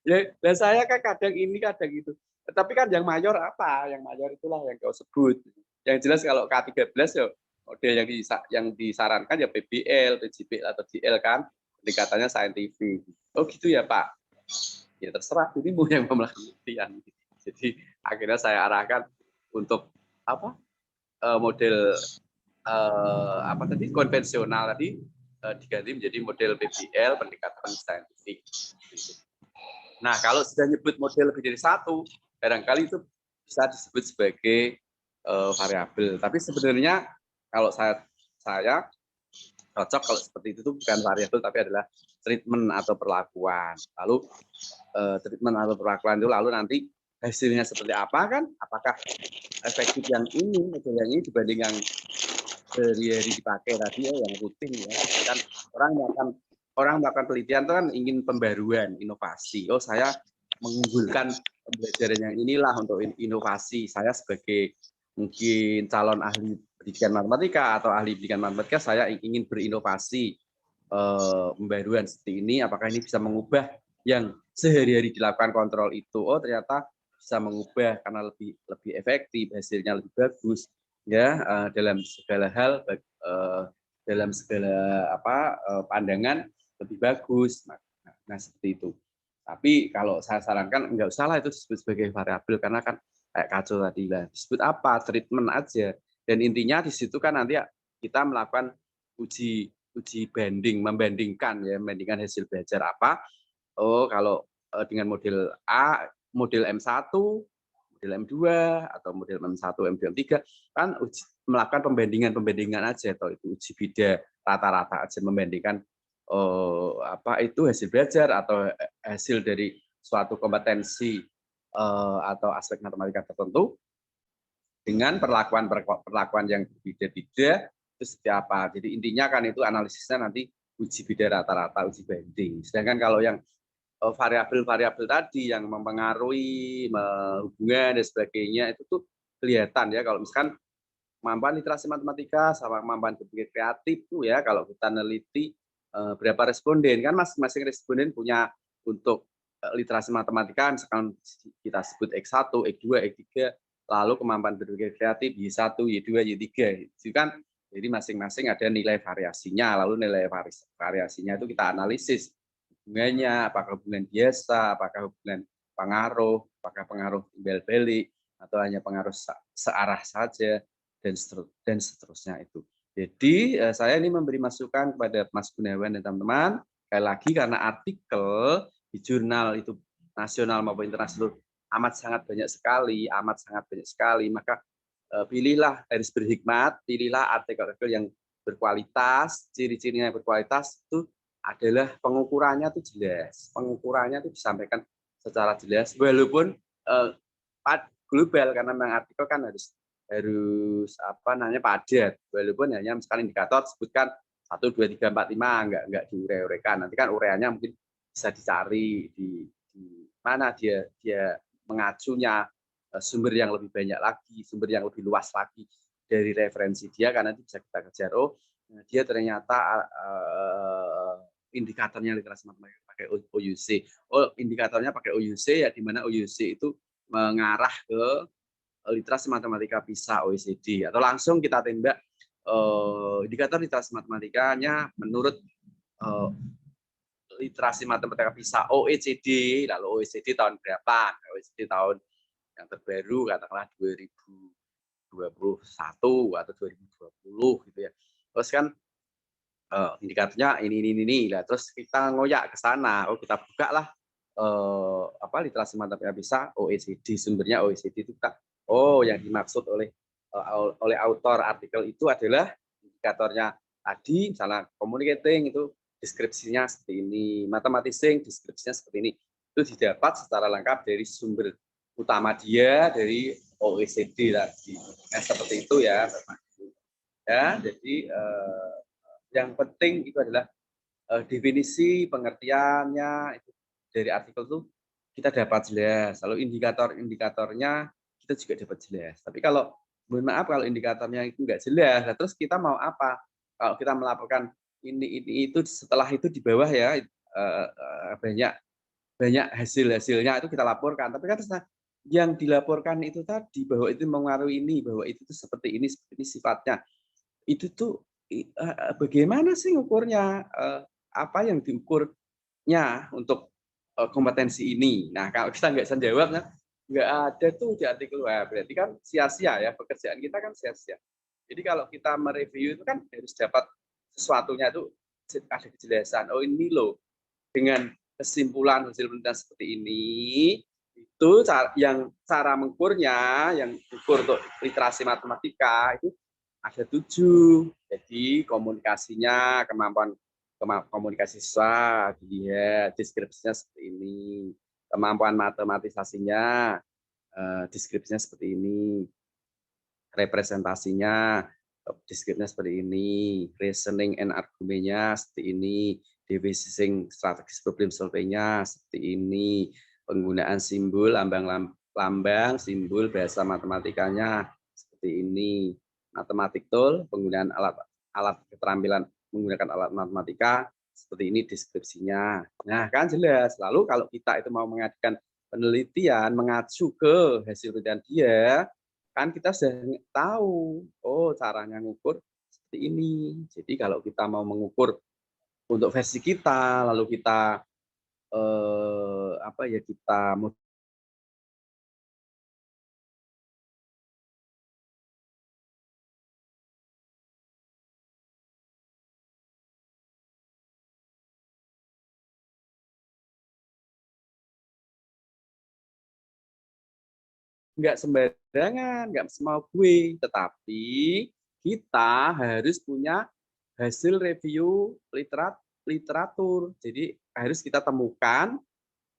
Ya, dan saya kan kadang ini, kadang itu. Tapi kan yang mayor apa? Yang mayor itulah yang kau sebut. Yang jelas kalau K13 ya model yang disarankan ya PBL, PJBL atau DL kan, pendekatannya saintifik. Oh gitu ya, Pak. Ya terserah dirimu yang melakukan penelitian. Jadi akhirnya saya arahkan untuk model konvensional tadi diganti menjadi model PBL, pendekatan saintifik. Nah kalau sudah nyebut model lebih dari satu, barangkali itu bisa disebut sebagai variabel. Tapi sebenarnya kalau saya cocok kalau seperti itu bukan variabel tapi adalah treatment atau perlakuan. Lalu treatment atau perlakuan itu lalu nanti hasilnya seperti apa kan? Apakah efektif yang ini, model yang ini dibanding yang sehari-hari dipakai tadi ya, yang rutin ya. Kan orang melakukan penelitian itu kan ingin pembaruan, inovasi. Oh, saya mengunggulkan pembelajaran yang inilah untuk inovasi. Saya sebagai mungkin calon ahli pendidikan matematika atau ahli pendidikan matematika, saya ingin berinovasi pembaruan seperti ini. Apakah ini bisa mengubah yang sehari-hari dilakukan kontrol itu? Oh, ternyata bisa mengubah karena lebih efektif, hasilnya lebih bagus ya dalam segala hal, dalam segala pandangan lebih bagus. Nah seperti itu. Tapi kalau saya sarankan nggak usah lah itu disebut sebagai variabel karena kan kayak kacau tadi lah. Disebut apa? Treatment aja. Dan intinya di situ kan nanti kita melakukan uji banding, membandingkan membandingkan hasil belajar apa. Oh kalau dengan model A, model M1, model M2 atau model M1, M2, M3 kan melakukan pembandingan aja atau itu uji bida rata-rata aja membandingkan itu hasil belajar atau hasil dari suatu kompetensi atau aspek matematika tertentu dengan perlakuan yang berbeda-beda itu seperti apa. Jadi intinya kan itu analisisnya nanti uji bida rata-rata, uji banding. Sedangkan kalau yang variabel-variabel tadi yang mempengaruhi hubungan dan sebagainya itu tuh kelihatan ya kalau misalkan kemampuan literasi matematika sama kemampuan berpikir kreatif tuh ya kalau kita neliti berapa responden kan masing-masing responden punya untuk literasi matematika misalkan kita sebut X1, X2, X3 lalu kemampuan berpikir kreatif Y1, Y2, Y3 itu kan jadi masing-masing ada nilai variasinya lalu nilai variasinya itu kita analisis hubungannya, apakah hubungan biasa, apakah hubungan pengaruh, apakah pengaruh timbal balik, atau hanya pengaruh searah saja, dan seterusnya itu. Jadi saya ini memberi masukan kepada Mas Gunawan dan teman-teman, sekali lagi karena artikel di jurnal itu nasional maupun internasional amat sangat banyak sekali, maka pilihlah harus berhikmat, pilihlah artikel-artikel yang berkualitas, ciri-cirinya yang berkualitas itu adalah pengukurannya itu jelas, pengukurannya itu disampaikan secara jelas, walaupun global karena memang artikel kan harus padat, walaupun hanya misalkan indikator sebutkan 1, 2, 3, 4, 5 enggak diure-urekan, nanti kan ureannya mungkin bisa dicari di mana dia mengacunya sumber yang lebih banyak lagi, sumber yang lebih luas lagi dari referensi dia karena nanti bisa kita kejar dia ternyata indikatornya literasi matematika pakai OUC. Indikatornya pakai OUC ya di mana OUC itu mengarah ke literasi matematika PISA OECD atau langsung kita tembak indikator literasi matematikanya menurut literasi matematika PISA OECD, lalu OECD tahun berapa? OECD tahun yang terbaru katakanlah 2021 atau 2020 gitu ya. Terus kan indikatornya ini lah terus kita ngoyak ke sana kita buka lah literasi matematika PISA OECD sumbernya OECD itu kita yang dimaksud oleh autor artikel itu adalah indikatornya tadi misalnya communicating itu deskripsinya seperti ini, mathematicsing deskripsinya seperti ini, itu didapat secara lengkap dari sumber utama dia dari OECD tadi seperti itu ya jadi yang penting itu adalah definisi pengertiannya itu dari artikel itu kita dapat jelas. Lalu indikatornya kita juga dapat jelas. Tapi kalau mohon maaf kalau indikatornya itu nggak jelas, terus kita mau apa? Kalau kita melaporkan ini itu setelah itu di bawah ya banyak hasilnya itu kita laporkan. Tapi kan yang dilaporkan itu tadi bahwa itu mengaruhi ini, bahwa itu tuh seperti ini sifatnya. Itu tuh bagaimana sih ngukurnya? Apa yang diukurnya untuk kompetensi ini? Nah, kalau kita nggak bisa jawab, nggak ada tuh di artikel. Berarti kan sia-sia ya, pekerjaan kita kan sia-sia. Jadi kalau kita mereview itu kan harus dapat sesuatunya itu ada kejelasan. Oh ini loh, dengan kesimpulan hasil penelitian seperti ini, itu yang cara mengukurnya, yang ukur untuk literasi matematika itu ada 7. Jadi komunikasinya, kemampuan komunikasi siswa dilihat, deskripsinya seperti ini. Kemampuan matematisasinya, deskripsinya seperti ini. Representasinya, deskripsinya seperti ini. Reasoning and argumennya seperti ini. Devising strategis problem solving-nya seperti ini. Penggunaan simbol, lambang, simbol, bahasa matematikanya seperti ini. Matematik tool, penggunaan alat keterampilan menggunakan alat matematika seperti ini deskripsinya. Nah, kan jelas. Lalu kalau kita itu mau mengadakan penelitian mengacu ke hasil penelitian dia, kan kita sudah tahu, oh caranya ngukur seperti ini. Jadi kalau kita mau mengukur untuk versi kita, lalu kita kita nggak sembarangan, nggak semau gue, tetapi kita harus punya hasil review literatur. Jadi harus kita temukan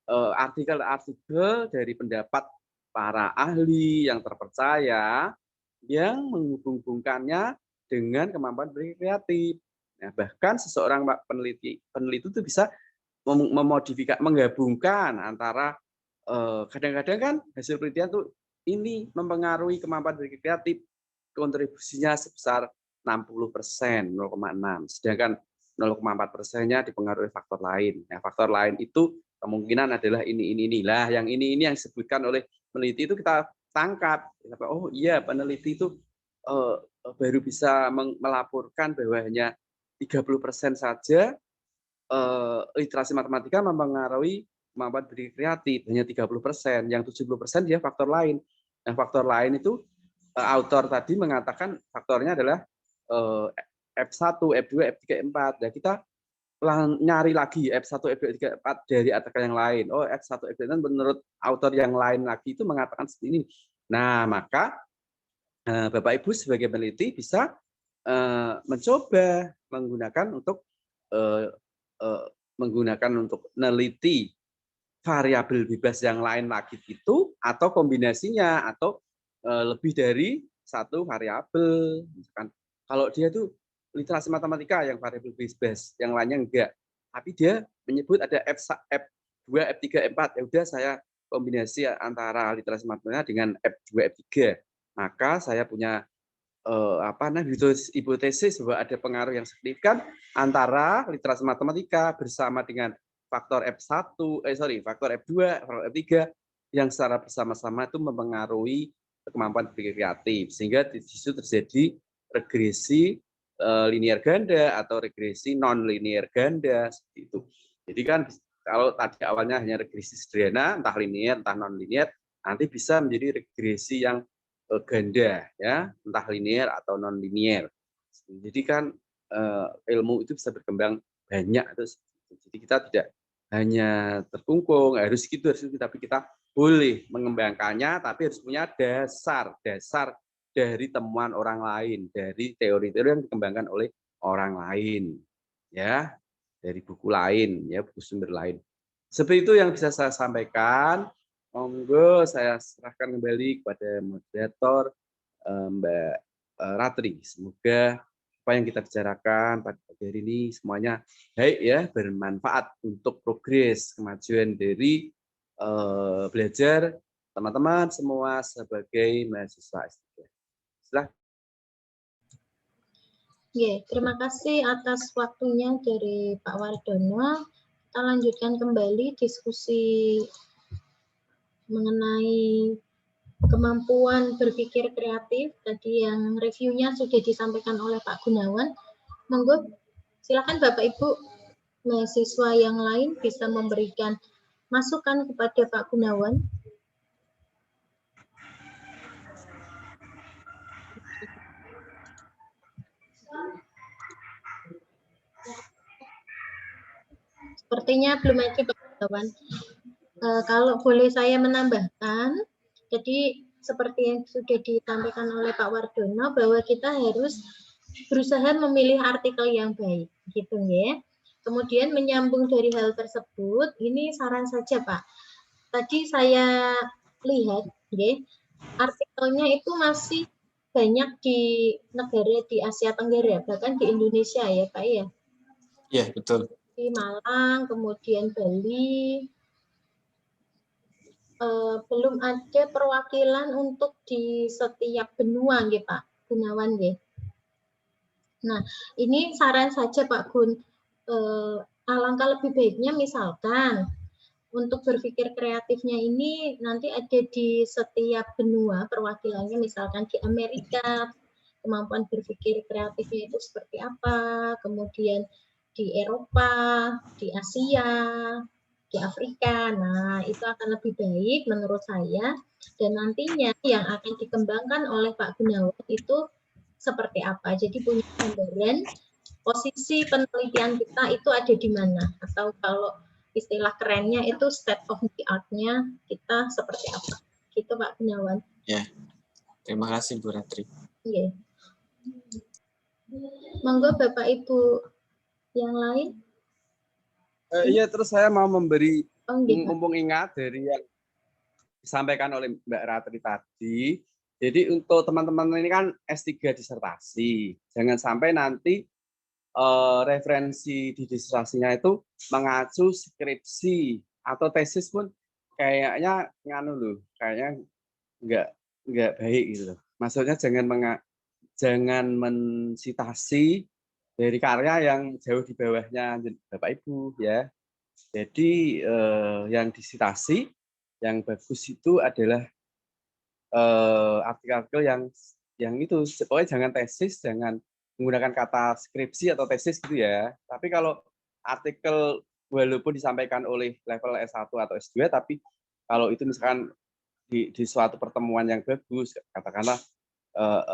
artikel-artikel dari pendapat para ahli yang terpercaya yang menghubung-hubungkannya dengan kemampuan berpikir kreatif. Nah, bahkan seseorang peneliti itu bisa memodifikasi, menggabungkan antara kadang-kadang kan hasil penelitian tuh ini mempengaruhi kemampuan berpikir kreatif, kontribusinya sebesar 60%, 0,6. Sedangkan 0,4%-nya dipengaruhi faktor lain. Nah, faktor lain itu kemungkinan adalah inilah, yang ini yang disebutkan oleh peneliti itu kita tangkap. Oh iya, peneliti itu baru bisa melaporkan bahwa hanya 30% saja literasi matematika mempengaruhi kemampuan berpikir kreatif, hanya 30%, yang 70% dia faktor lain. Nah, faktor lain itu autor tadi mengatakan faktornya adalah F1, F2, F3, F4. Nah, kita nyari lagi F1, F2, F3, F4 dari artikel yang lain. Oh, F1, F2 menurut autor yang lain lagi itu mengatakan seperti ini. Nah, maka Bapak Ibu sebagai peneliti bisa mencoba menggunakan untuk meneliti variabel bebas yang lain lagi itu, atau kombinasinya, atau lebih dari satu variabel. Misalkan kalau dia tuh literasi matematika yang variabel bebas, yang lainnya enggak, tapi dia menyebut ada F2, F3, F4, ya udah saya kombinasi antara literasi matematika dengan F2, F3, maka saya punya hipotesis bahwa ada pengaruh yang signifikan antara literasi matematika bersama dengan faktor faktor F2, faktor F3 yang secara bersama-sama itu mempengaruhi kemampuan berpikir kreatif, sehingga di situ terjadi regresi linear ganda atau regresi non linear ganda seperti itu. Jadi kan kalau tadi awalnya hanya regresi sederhana, entah linear entah non linear, nanti bisa menjadi regresi yang ganda, ya, entah linear atau non linear. Jadi kan ilmu itu bisa berkembang banyak, terus jadi kita tidak hanya terkungkung harus gitu, tapi kita boleh mengembangkannya, tapi harus punya dasar dari temuan orang lain, dari teori-teori yang dikembangkan oleh orang lain, ya, dari buku lain, ya, buku sumber lain. Seperti itu yang bisa saya sampaikan. Monggo saya serahkan kembali kepada moderator Mbak Ratri. Semoga apa yang kita bicarakan pada pagi hari ini semuanya baik, ya, bermanfaat untuk progres kemajuan dari belajar teman-teman semua sebagai mahasiswa S3. Silahkan. Terima kasih atas waktunya dari Pak Wardono. Kita lanjutkan kembali diskusi mengenai kemampuan berpikir kreatif. Tadi yang reviewnya sudah disampaikan oleh Pak Gunawan. Monggo, silakan Bapak Ibu mahasiswa yang lain bisa memberikan masukan kepada Pak Gunawan. Sepertinya belum ada Pak Gunawan. Kalau boleh saya menambahkan, jadi seperti yang sudah disampaikan oleh Pak Wardono, bahwa kita harus berusaha memilih artikel yang baik, gitu ya. Kemudian menyambung dari hal tersebut, ini saran saja Pak. Tadi saya lihat, ya, artikelnya itu masih banyak di negara di Asia Tenggara, bahkan di Indonesia ya Pak ya. Iya, betul. Di Malang, kemudian Bali, belum ada perwakilan untuk di setiap benua nggih Pak Gunawan nggih. Nah, ini saran saja Pak Gun, alangkah lebih baiknya misalkan untuk berpikir kreatifnya ini nanti ada di setiap benua perwakilannya, misalkan di Amerika kemampuan berpikir kreatifnya itu seperti apa, kemudian di Eropa, di Asia, di Afrika. Nah, itu akan lebih baik menurut saya, dan nantinya yang akan dikembangkan oleh Pak Gunawan itu seperti apa. Jadi punya gambaran posisi penelitian kita itu ada di mana, atau kalau istilah kerennya itu state of the art-nya kita seperti apa. Gitu Pak Gunawan. Ya, terima kasih Bu Ratri. Iya. Monggo Bapak Ibu yang lain. Iya, terus saya mau memberi, Nggih, Pak. mumpung ingat dari yang disampaikan oleh Mbak Ratri tadi. Jadi untuk teman-teman ini kan S3 disertasi. Jangan sampai nanti referensi di disertasinya itu mengacu skripsi atau tesis pun kayaknya nganu loh, kayaknya nggak baik gitu loh. Maksudnya jangan mensitasi dari karya yang jauh di bawahnya Bapak Ibu ya. Jadi yang disitasi yang bagus itu adalah artikel-artikel yang itu, pokoknya jangan tesis, jangan menggunakan kata skripsi atau tesis gitu ya. Tapi kalau artikel walaupun disampaikan oleh level S1 atau S2, tapi kalau itu misalkan di suatu pertemuan yang bagus, katakanlah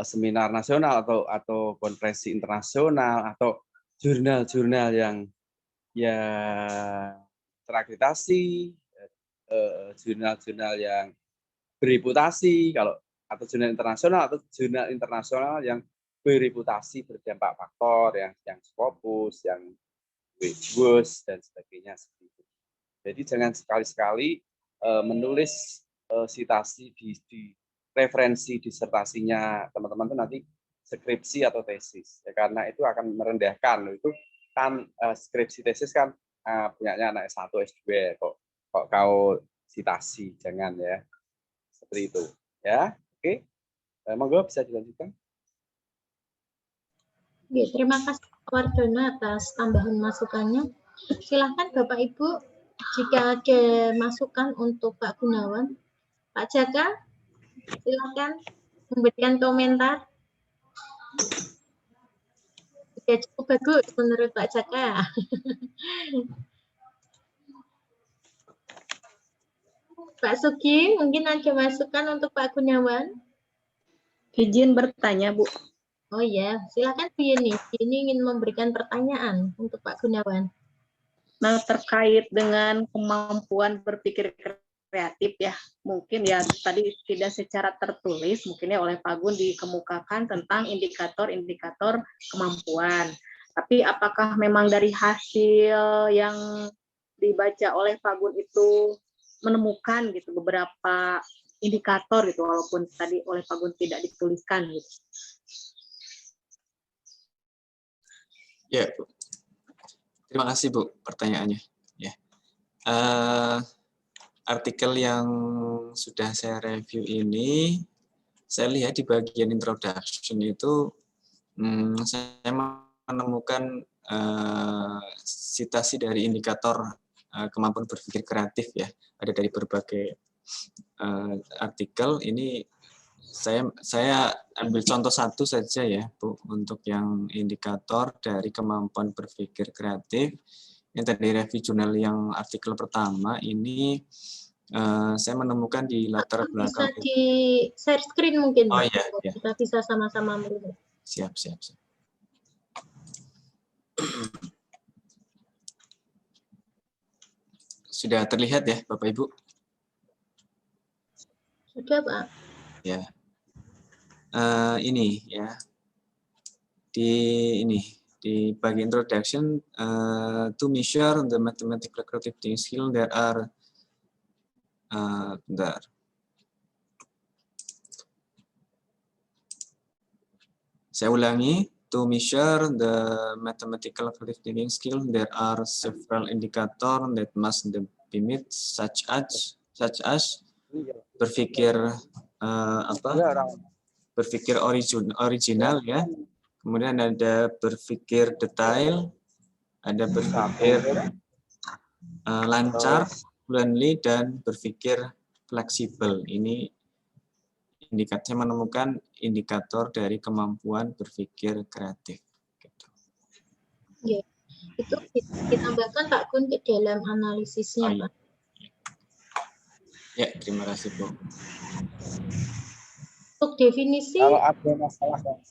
seminar nasional atau konferensi internasional atau jurnal-jurnal yang terakreditasi, jurnal-jurnal yang bereputasi, kalau atau jurnal internasional yang bereputasi, berdampak faktor, yang Scopus, yang WOS dan sebagainya. Jadi jangan sekali-sekali menulis sitasi di referensi disertasinya teman-teman itu nanti skripsi atau tesis, ya, karena itu akan merendahkan. Itu kan skripsi tesis kan punyanya anak S1 S2, kok kau sitasi, jangan ya. Seperti itu ya. Oke, monggo bisa dilanjutkan. Oke, terima kasih Pak Wardono atas tambahan masukannya. Silahkan Bapak Ibu, jika ada masukan untuk Pak Gunawan. Pak Jaka, silahkan memberikan komentar. Sudah cukup bagus menurut Pak Jaka. Pak Sugi, mungkin ada masukan untuk Pak Gunawan? Izin bertanya, Bu. Oh ya, silakan Bu Yeni. Ini ingin memberikan pertanyaan untuk Pak Gunawan. Nah, terkait dengan kemampuan berpikir kreatif ya, mungkin ya tadi tidak secara tertulis, mungkin ya oleh Pak Gun dikemukakan tentang indikator-indikator kemampuan. Tapi apakah memang dari hasil yang dibaca oleh Pak Gun itu menemukan gitu beberapa indikator gitu, walaupun tadi oleh Pak Gun tidak dituliskan gitu. Ya, Bu. Terima kasih Bu pertanyaannya. Ya, artikel yang sudah saya review ini, saya lihat di bagian introduction itu, saya menemukan citasi dari indikator kemampuan berpikir kreatif ya, ada dari berbagai artikel. Ini saya ambil contoh satu saja ya Bu, untuk yang indikator dari kemampuan berpikir kreatif. Yang tadi review jurnal yang artikel pertama ini saya menemukan di latar belakang. Bisa di share screen mungkin, Pak. Oh Pak. iya, Kita bisa sama-sama melihat. Siap. Sudah terlihat ya Bapak Ibu? Sudah Pak. Ya. Ini ya. Di bagi introduction to measure the mathematical creative thinking skill there are bentar. Saya ulangi, to measure the mathematical creative thinking skill there are several indicators that must be met such as berpikir berpikir original ya. Kemudian ada berpikir detail, ada berpikir lancar, friendly, dan berpikir fleksibel. Ini indikator menemukan indikator dari kemampuan berpikir kreatif. Gitu. Ya, itu ditambahkan Pak Gun ke dalam analisisnya, Pak. Ya, terima kasih Bu. Untuk definisi. Kalau ada masalah yang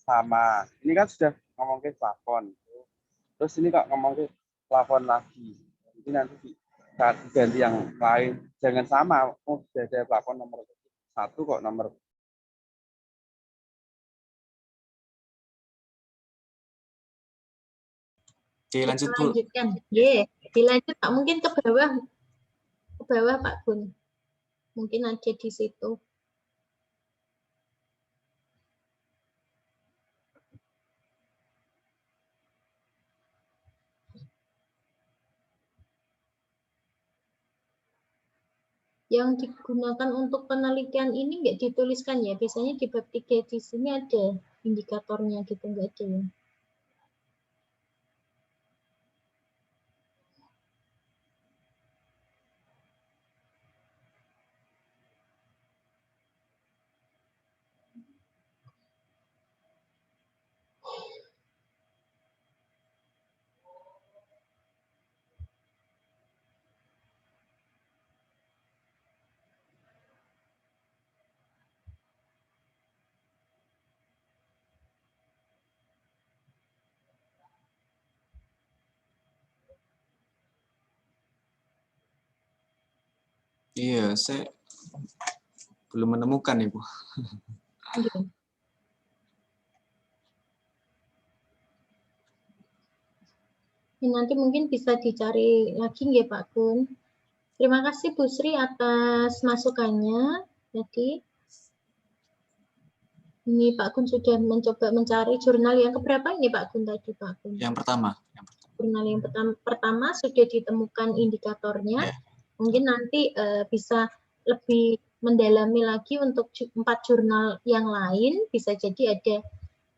sama, ini kan sudah ngomongin plafon, terus ini kok ngomongin plafon lagi, ini nanti saat diganti yang lain jangan sama. Sudah ada plafon nomor 1 kok nomor Dilanjut Bu. Lanjutkan. Dilanjut Pak, mungkin ke bawah Pak Gun. Mungkin ada di situ. Yang digunakan untuk penelitian ini nggak dituliskan ya. Biasanya di bab 3 di sini ada indikatornya gitu, nggak ada ya. Iya, saya belum menemukan Ibu. Nanti mungkin bisa dicari lagi ya Pak Gun. Terima kasih Bu Sri atas masukannya. Jadi ini Pak Gun sudah mencoba mencari jurnal yang keberapa ini Pak Gun tadi Pak Gun? Yang pertama. Jurnal yang pertama sudah ditemukan indikatornya. Ya. Mungkin nanti bisa lebih mendalami lagi untuk 4 jurnal yang lain. Bisa jadi ada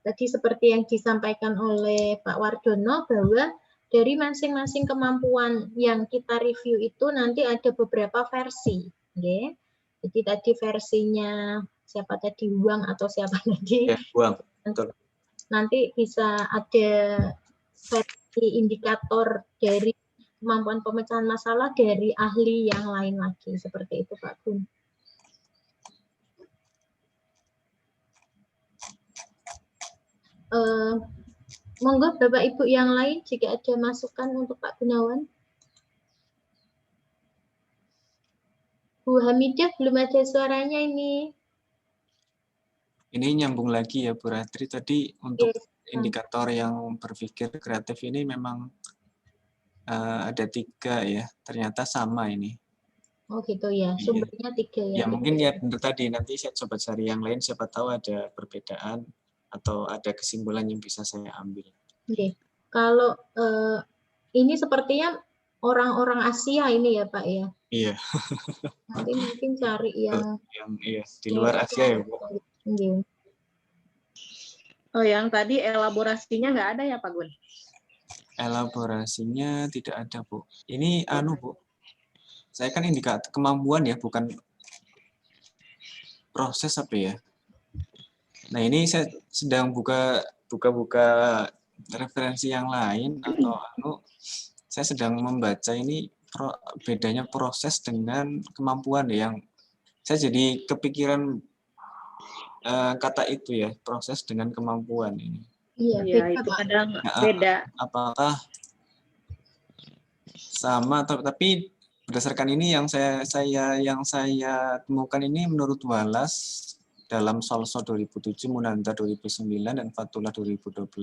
tadi seperti yang disampaikan oleh Pak Wardono bahwa dari masing-masing kemampuan yang kita review itu nanti ada beberapa versi. Okay? Jadi tadi versinya siapa tadi, Huang atau siapa tadi? Ya, Huang. Betul. Nanti bisa ada versi indikator dari kemampuan pemecahan masalah dari ahli yang lain lagi. Seperti itu Pak Gun. Monggo Bapak Ibu yang lain jika ada masukan untuk Pak Gunawan. Bu Hamidah belum ada suaranya ini. Ini nyambung lagi ya Bu Ratri, tadi untuk indikator yang berpikir kreatif ini memang ada 3 ya, ternyata sama ini. Oh gitu ya, sumbernya 3 ya. Ya mungkin ya benar tadi, nanti saya coba cari yang lain, siapa tahu ada perbedaan atau ada kesimpulan yang bisa saya ambil. Oke. Kalau ini sepertinya orang-orang Asia ini ya Pak ya? Iya. Nanti mungkin cari yang iya, di luar Asia ya Bu. Oh yang tadi elaborasinya nggak ada ya Pak Gun? Elaborasinya tidak ada Bu. Ini Bu. Saya kan indikator kemampuan ya, bukan proses apa ya. Nah ini saya sedang buka referensi yang lain atau saya sedang membaca ini bedanya proses dengan kemampuan yang saya jadi kepikiran kata itu ya, proses dengan kemampuan ini. Iya, itu kadang beda. Apakah sama tapi berdasarkan ini yang saya temukan ini menurut Wallace dalam Solso 2007, Munanda 2009, dan Fatullah 2012,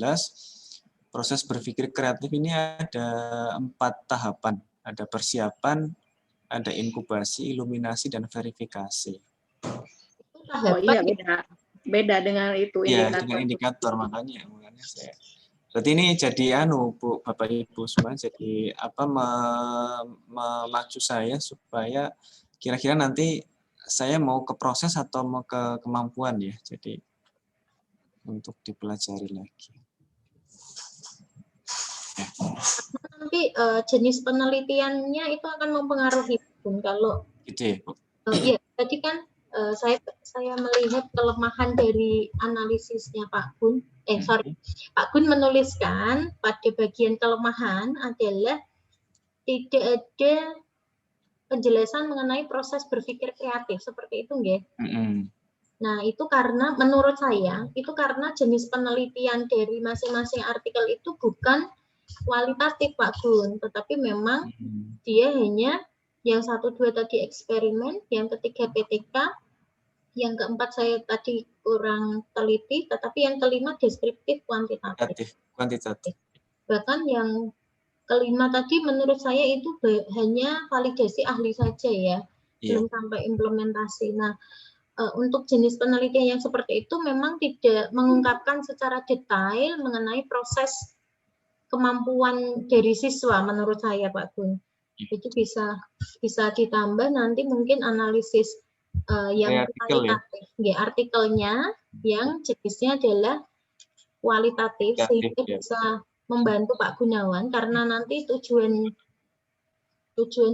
proses berpikir kreatif ini ada 4 tahapan. Ada persiapan, ada inkubasi, iluminasi, dan verifikasi. Oh iya, beda dengan itu Iya, indikator. dengan indikator, makanya saya. Berarti ini jadi Bu, Bapak Ibu semua, jadi memacu saya supaya kira-kira nanti saya mau ke proses atau mau ke kemampuan ya. Jadi untuk dipelajari lagi. Ya. Nanti jenis penelitiannya itu akan mempengaruhi, Bun. Kalau Gitu ya, Bu. Iya, tadi kan saya melihat kelemahan dari analisisnya Pak Gun. Pak Gun menuliskan pada bagian kelemahan adalah tidak ada penjelasan mengenai proses berpikir kreatif seperti itu, nggih. Nah, itu karena menurut saya itu karena jenis penelitian dari masing-masing artikel itu bukan kualitatif Pak Gun, tetapi memang dia hanya yang 1, 2 tadi eksperimen, yang ketiga PTK, yang keempat saya tadi kurang teliti, tetapi yang kelima deskriptif kuantitatif. Bahkan yang kelima tadi menurut saya itu hanya validasi ahli saja ya, belum sampai implementasi. Nah, untuk jenis penelitian yang seperti itu memang tidak mengungkapkan secara detail mengenai proses kemampuan dari siswa menurut saya Pak Gun. Jadi bisa ditambah nanti mungkin analisis yang kualitatif, ya, artikelnya yang jenisnya adalah kualitatif sehingga bisa membantu Pak Gunawan karena nanti tujuan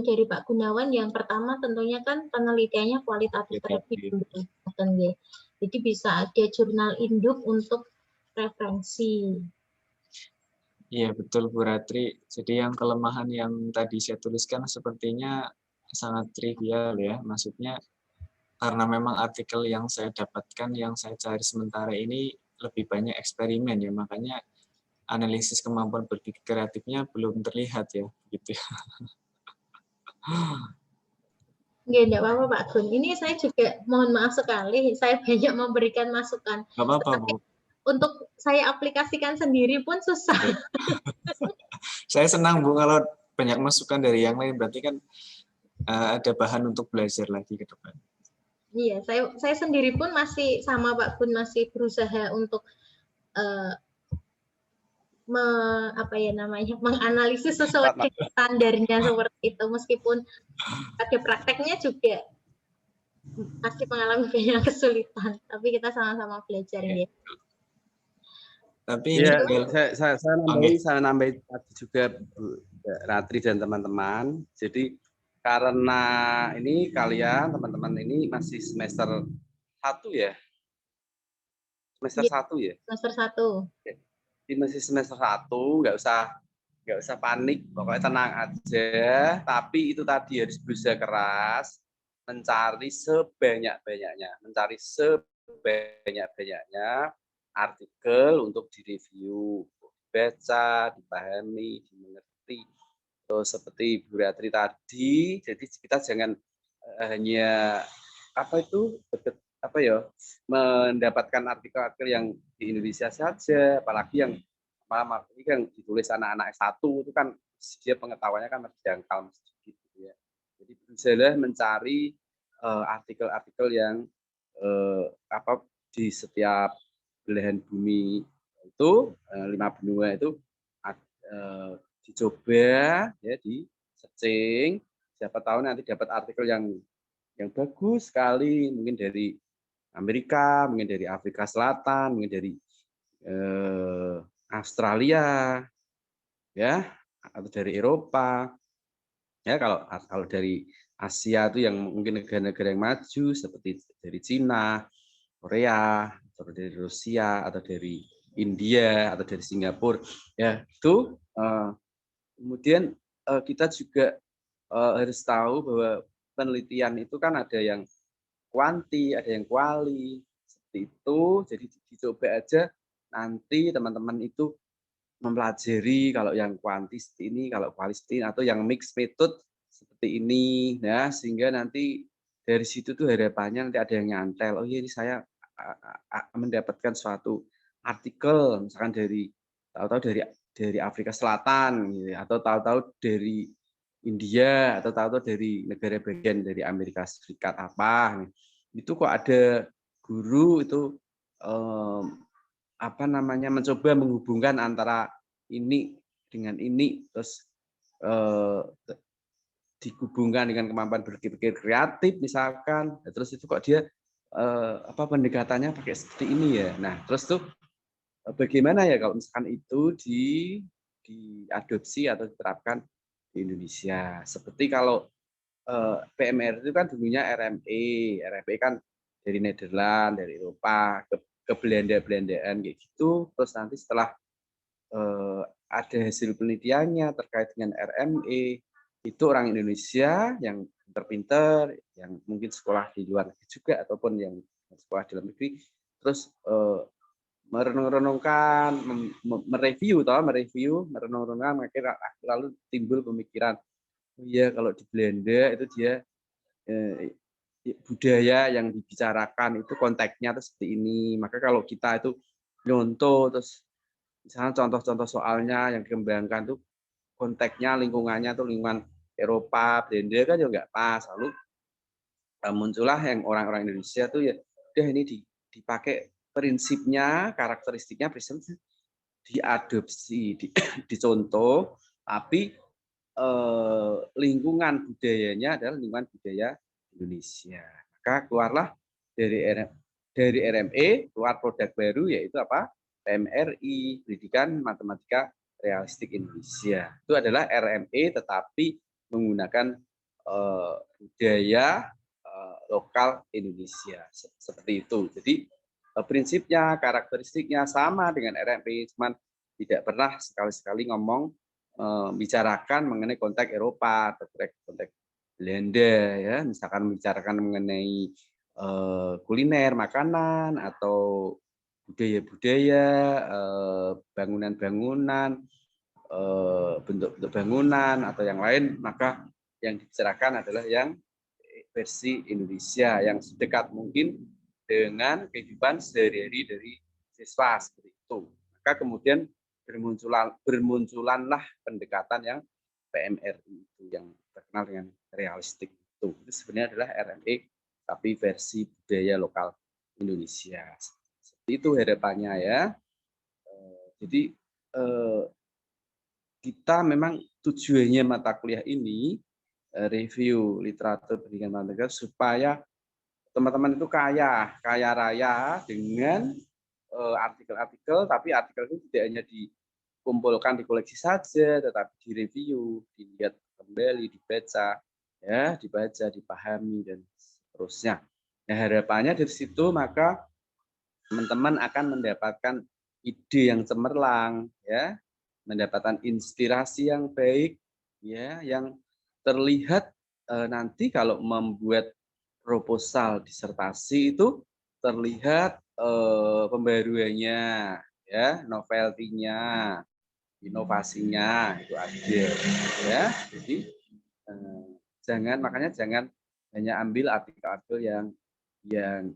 dari Pak Gunawan yang pertama tentunya kan penelitiannya kualitatif terlebih dahulu. Jadi bisa ada jurnal induk untuk referensi. Iya betul Bu Ratri. Jadi yang kelemahan yang tadi saya tuliskan sepertinya sangat trivial ya. Maksudnya karena memang artikel yang saya dapatkan, yang saya cari sementara ini lebih banyak eksperimen ya. Makanya analisis kemampuan berpikir kreatifnya belum terlihat ya. Gitu ya. Enggak apa-apa Pak Gun. Ini saya juga mohon maaf sekali, saya banyak memberikan masukan. Nggak apa-apa Bu. Untuk saya aplikasikan sendiri pun susah. Saya senang Bu kalau banyak masukan dari yang lain, berarti kan ada bahan untuk belajar lagi ke depan. Iya, saya sendiri pun masih sama Pak Gun, masih berusaha untuk menganalisis sesuai dengan standarnya seperti itu, meskipun pada prakteknya juga pasti mengalami banyak kesulitan, tapi kita sama-sama belajar ya. Tapi ya, saya nambahin tadi juga Bu Ratri dan teman-teman. Jadi karena ini kalian teman-teman ini masih semester 1 ya? Semester 1 ya? Semester 1. Ini masih semester 1, nggak usah panik, pokoknya tenang aja. Tapi itu tadi harus berusaha keras mencari sebanyak-banyaknya, artikel untuk direview, dibaca, dipahami, dimengerti. Terus seperti Bu Ratri tadi, jadi kita jangan hanya mendapatkan artikel-artikel yang di Indonesia saja, apalagi yang ini kan ditulis anak-anak S1 itu kan dia pengetahuannya kan masih dangkal sedikit ya. Jadi berusaha mencari artikel-artikel yang di setiap belahan bumi itu 5 benua itu dicoba ya, di searching, siapa tahu nanti dapat artikel yang bagus sekali, mungkin dari Amerika, mungkin dari Afrika Selatan, mungkin dari Australia ya, atau dari Eropa ya. Kalau dari Asia itu yang mungkin negara-negara yang maju seperti dari Cina, Korea, atau dari Rusia, atau dari India, atau dari Singapura ya. Itu kemudian kita juga harus tahu bahwa penelitian itu kan ada yang kuanti, ada yang kuali, seperti itu. Jadi dicoba aja nanti teman-teman itu mempelajari kalau yang kuanti seperti ini, kalau kuali seperti ini, atau yang mix method seperti ini, ya, sehingga nanti dari situ tuh harapannya nanti ada yang nyantel, oh iya ini saya mendapatkan suatu artikel misalkan tahu-tahu dari Afrika Selatan gitu, atau tahu-tahu dari India, atau tahu-tahu dari negara bagian dari Amerika Serikat apa. Itu kok ada guru itu apa namanya, mencoba menghubungkan antara ini dengan ini, terus dihubungkan dengan kemampuan berpikir kreatif misalkan, terus itu kok dia apa pendekatannya pakai seperti ini ya. Nah, terus tuh bagaimana ya kalau misalkan itu diadopsi atau diterapkan di Indonesia. Seperti kalau PMR itu kan dulunya RME. RME kan dari Nederland, dari Eropa, ke Belanda-Belandaan kayak gitu. Terus nanti setelah ada hasil penelitiannya terkait dengan RME, itu orang Indonesia yang pinter-pinter, yang mungkin sekolah di luar negeri juga, ataupun yang sekolah di dalam negeri, terus merenung-renungkan, mereview, merenung-renungkan, lalu timbul pemikiran, oh iya kalau di Belanda itu dia budaya yang dibicarakan itu konteksnya itu seperti ini, maka kalau kita itu nyontoh, terus misalnya contoh-contoh soalnya yang dikembangkan tuh konteksnya, lingkungannya tuh lingkungan Eropa, Belanda kan juga nggak pas. Lalu muncullah yang orang-orang Indonesia tuh ya udah ini dipakai prinsipnya, karakteristiknya, prinsipnya diadopsi, dicontoh, tapi lingkungan budayanya adalah lingkungan budaya Indonesia. Maka keluarlah dari RME keluar produk baru yaitu apa? PMRI, Pendidikan Matematika Realistik Indonesia. Itu adalah RME tetapi menggunakan budaya lokal Indonesia seperti itu. Jadi prinsipnya, karakteristiknya sama dengan RME, cuman tidak pernah sekali-sekali ngomong bicarakan mengenai konteks Eropa atau konteks Belanda, ya, misalkan membicarakan mengenai kuliner, makanan, atau budaya-budaya, bangunan-bangunan, bentuk-bentuk bangunan atau yang lain, maka yang dibicarakan adalah yang versi Indonesia yang sedekat mungkin dengan kehidupan sehari-hari dari siswa seperti itu. Maka kemudian bermunculanlah pendekatan yang PMRI itu yang terkenal dengan realistik itu. Itu sebenarnya adalah RME tapi versi budaya lokal Indonesia. Seperti itu harapannya ya. Jadi kita memang tujuannya mata kuliah ini review literatur pendidikan matematika supaya teman-teman itu kaya raya dengan artikel-artikel, tapi artikel itu tidak hanya dikumpulkan di koleksi saja, tetapi direview, dilihat kembali, dibaca, dipahami dan seterusnya. Nah, harapannya dari situ maka teman-teman akan mendapatkan ide yang cemerlang, ya, mendapatkan inspirasi yang baik, ya, yang terlihat nanti kalau membuat proposal disertasi itu terlihat pembaruannya, ya, novelty-nya, inovasinya itu ada, ya. Jadi makanya jangan hanya ambil artikel-artikel yang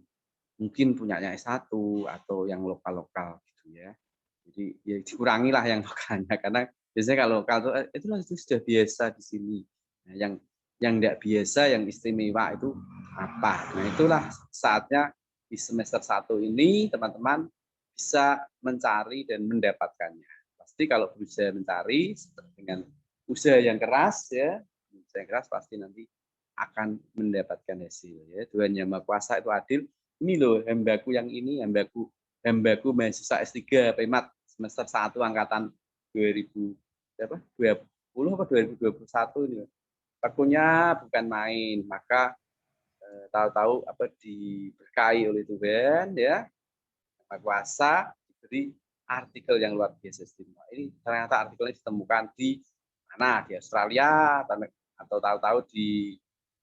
mungkin punyanya S1 atau yang lokal-lokal gitu ya. Jadi ya dikurangilah yang lokalnya karena biasanya kalau lokal itu sudah biasa di sini. Nah, yang tidak biasa, yang istimewa itu apa? Nah, itulah saatnya di semester 1 ini teman-teman bisa mencari dan mendapatkannya. Pasti kalau berusaha mencari dengan usaha yang keras, ya, usaha yang keras pasti nanti akan mendapatkan hasil. Ya. Tuhan Yang Maha Kuasa itu adil. Ini loh hambaku yang ini, hambaku mahasiswa S3 PMAT semester 1 angkatan 2020 atau 2021 ini. Tekunya bukan main, maka tahu-tahu apa diberkahi oleh Tuhan, ya, Maha Kuasa, diberi artikel yang luar biasa istimewa. Ini ternyata artikelnya ditemukan di mana? Di Australia, atau tahu-tahu di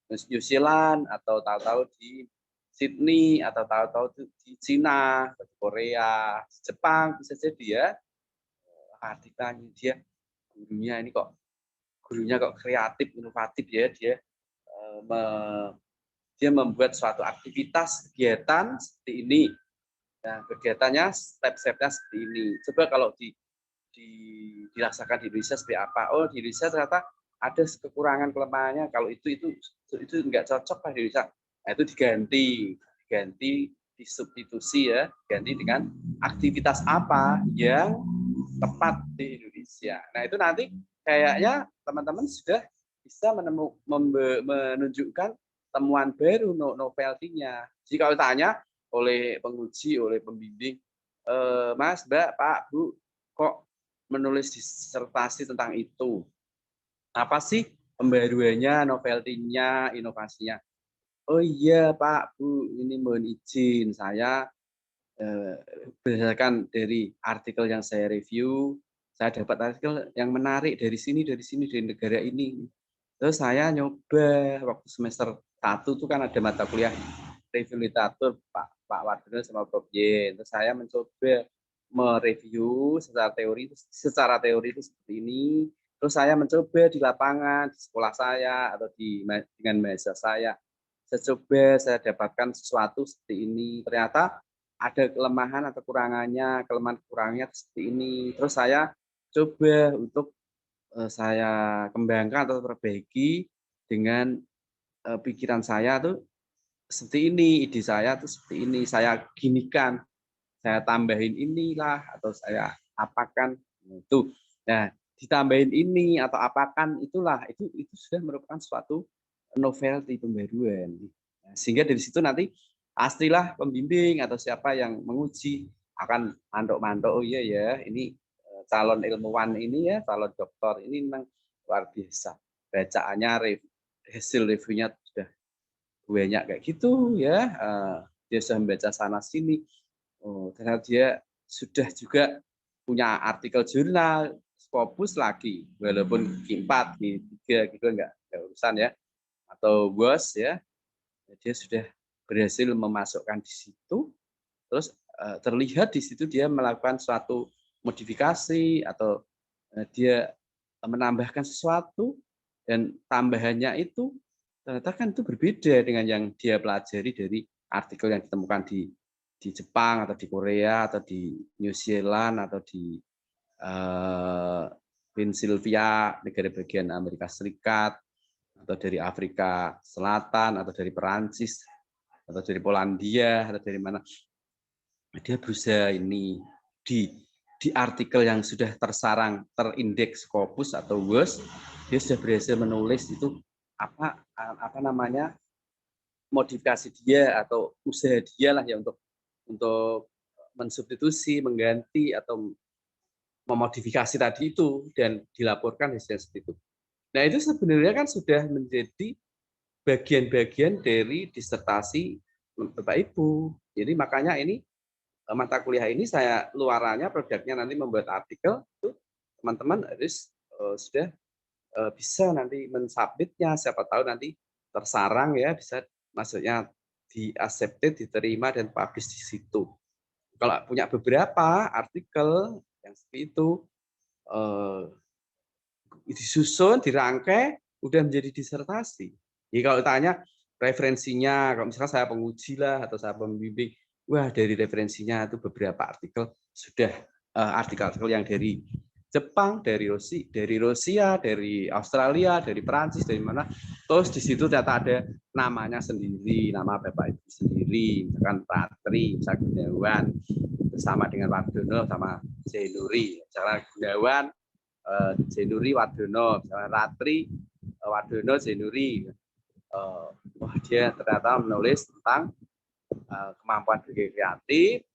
New Zealand, atau tahu-tahu di Sydney, atau tahu-tahu di Cina, di Korea, di Jepang, bisa jadi ya artikelnya dia gurunya ini kok gurunya kok kreatif, inovatif ya, dia membuat suatu aktivitas kegiatan seperti ini. Nah, kegiatannya step-stepnya seperti ini. Coba kalau dirasakan di Indonesia seperti apa? Oh, di Indonesia ternyata ada kekurangan kelemahannya. Kalau itu nggak cocok lah di Indonesia. Nah, itu diganti disubstitusi ya, ganti dengan aktivitas apa yang tepat di Indonesia. Nah, itu nanti kayaknya teman-teman sudah bisa menunjukkan temuan baru novelty-nya. Jadi kalau ditanya oleh penguji, oleh pembimbing, Mas, Mbak, Pak, Bu, kok menulis disertasi tentang itu? Apa sih pembaruannya, novelty-nya, inovasinya? Oh iya Pak, Bu, ini mohon izin, saya berdasarkan dari artikel yang saya review, saya dapat artikel yang menarik dari sini, dari negara ini. Terus saya nyoba waktu semester 1 itu kan ada mata kuliah review literatur Pak Wardono sama Prof. Y. Terus saya mencoba mereview secara teori itu seperti ini. Terus saya mencoba di lapangan, di sekolah saya atau dengan mahasiswa saya. Saya dapatkan sesuatu seperti ini. Ternyata ada kelemahan atau kelemahan-kekurangannya seperti ini. Terus saya coba untuk saya kembangkan atau perbaiki dengan pikiran saya tuh seperti ini, ide saya tuh seperti ini, saya ginikan, saya tambahin inilah atau saya apakan itu. Nah, ditambahin ini atau apakan itulah itu sudah merupakan suatu novelty pembaruan. Nah, sehingga dari situ nanti pastilah pembimbing atau siapa yang menguji akan mantok-mantok, oh iya ya, ini calon ilmuwan ini ya, calon doktor ini memang luar biasa. Bacaannya, hasil reviewnya sudah banyak kayak gitu ya. Dia sudah membaca sana sini. Oh, ternyata dia sudah juga punya artikel jurnal, Scopus lagi, walaupun Q4, Q3 gitu enggak urusan ya. Atau WOS ya, dia sudah berhasil memasukkan di situ, terus terlihat di situ dia melakukan suatu modifikasi atau dia menambahkan sesuatu dan tambahannya itu ternyata kan itu berbeda dengan yang dia pelajari dari artikel yang ditemukan di Jepang atau di Korea atau di New Zealand atau di Pennsylvania, negara bagian Amerika Serikat, atau dari Afrika Selatan, atau dari Perancis, atau dari Polandia, atau dari mana. Dia berusaha ini di artikel yang sudah terindeks Scopus atau WOS, dia sudah berhasil menulis itu apa namanya modifikasi dia atau usaha dia lah ya untuk mensubstitusi, mengganti atau memodifikasi tadi itu dan dilaporkan hasilnya seperti itu. Nah, itu sebenarnya kan sudah menjadi bagian-bagian dari disertasi Bapak Ibu. Jadi makanya ini mata kuliah ini saya luarannya produknya nanti membuat artikel itu teman-teman harus sudah bisa nanti mensubmitnya, siapa tahu nanti tersarang ya, bisa maksudnya di-accepted, diterima dan publish di situ. Kalau punya beberapa artikel yang seperti itu disusun, dirangkai, udah menjadi disertasi. Jadi kalau tanya referensinya, kalau misalnya saya penguji lah atau saya pembimbing, wah dari referensinya itu beberapa artikel sudah artikel-artikel yang dari Jepang, dari Rusia, dari Australia, dari Perancis, dari mana. Terus di situ ternyata ada namanya sendiri, nama Bapak Ibu sendiri, misalkan Ratri, misalkan Gunawan, bersama dengan Wardono sama Zainuri. Misalkan Gunawan, Zainuri, Wardono, misalkan Ratri, Wardono, Zainuri. Wah, dia ternyata menulis tentang kemampuan berpikir kreatif.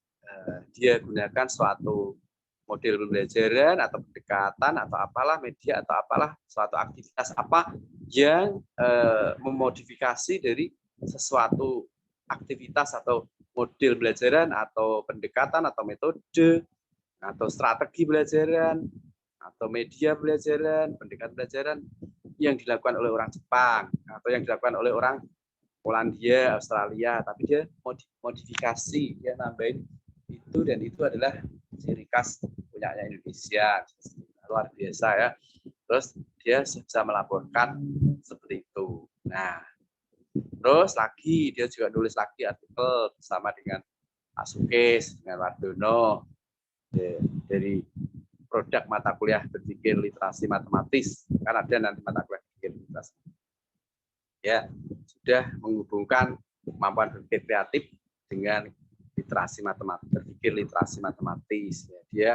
Dia gunakan suatu model pembelajaran atau pendekatan atau apalah media atau apalah suatu aktivitas apa yang memodifikasi dari sesuatu aktivitas atau model pembelajaran atau pendekatan atau metode atau strategi pembelajaran atau media pembelajaran, pendekatan pembelajaran yang dilakukan oleh orang Jepang atau yang dilakukan oleh orang Polandia, Australia, tapi dia modifikasi, dia nambahin itu dan itu adalah ciri khas punyanya Indonesia, luar biasa ya. Terus dia bisa melaporkan seperti itu. Nah, terus lagi dia juga nulis lagi artikel bersama dengan Pak Sukis, dengan Wardono dari produk mata kuliah berpikir literasi matematis. Kan ada nanti mata kuliah berpikir literasi. Ya, sudah menghubungkan kemampuan berpikir kreatif dengan literasi matematis, berpikir literasi matematis. Ya, dia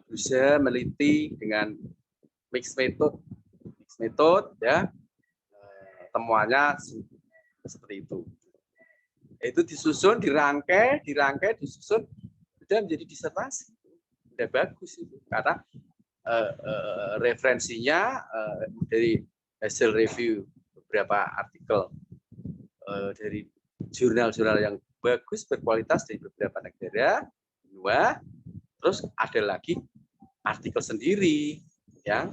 berusaha meneliti dengan mixed method, ya, temuannya seperti itu. Itu disusun, dirangkai, disusun, sudah menjadi disertasi. Sudah bagus itu, karena referensinya dari hasil review beberapa artikel dari jurnal-jurnal yang bagus, berkualitas dari beberapa negara, benua. Terus ada lagi artikel sendiri yang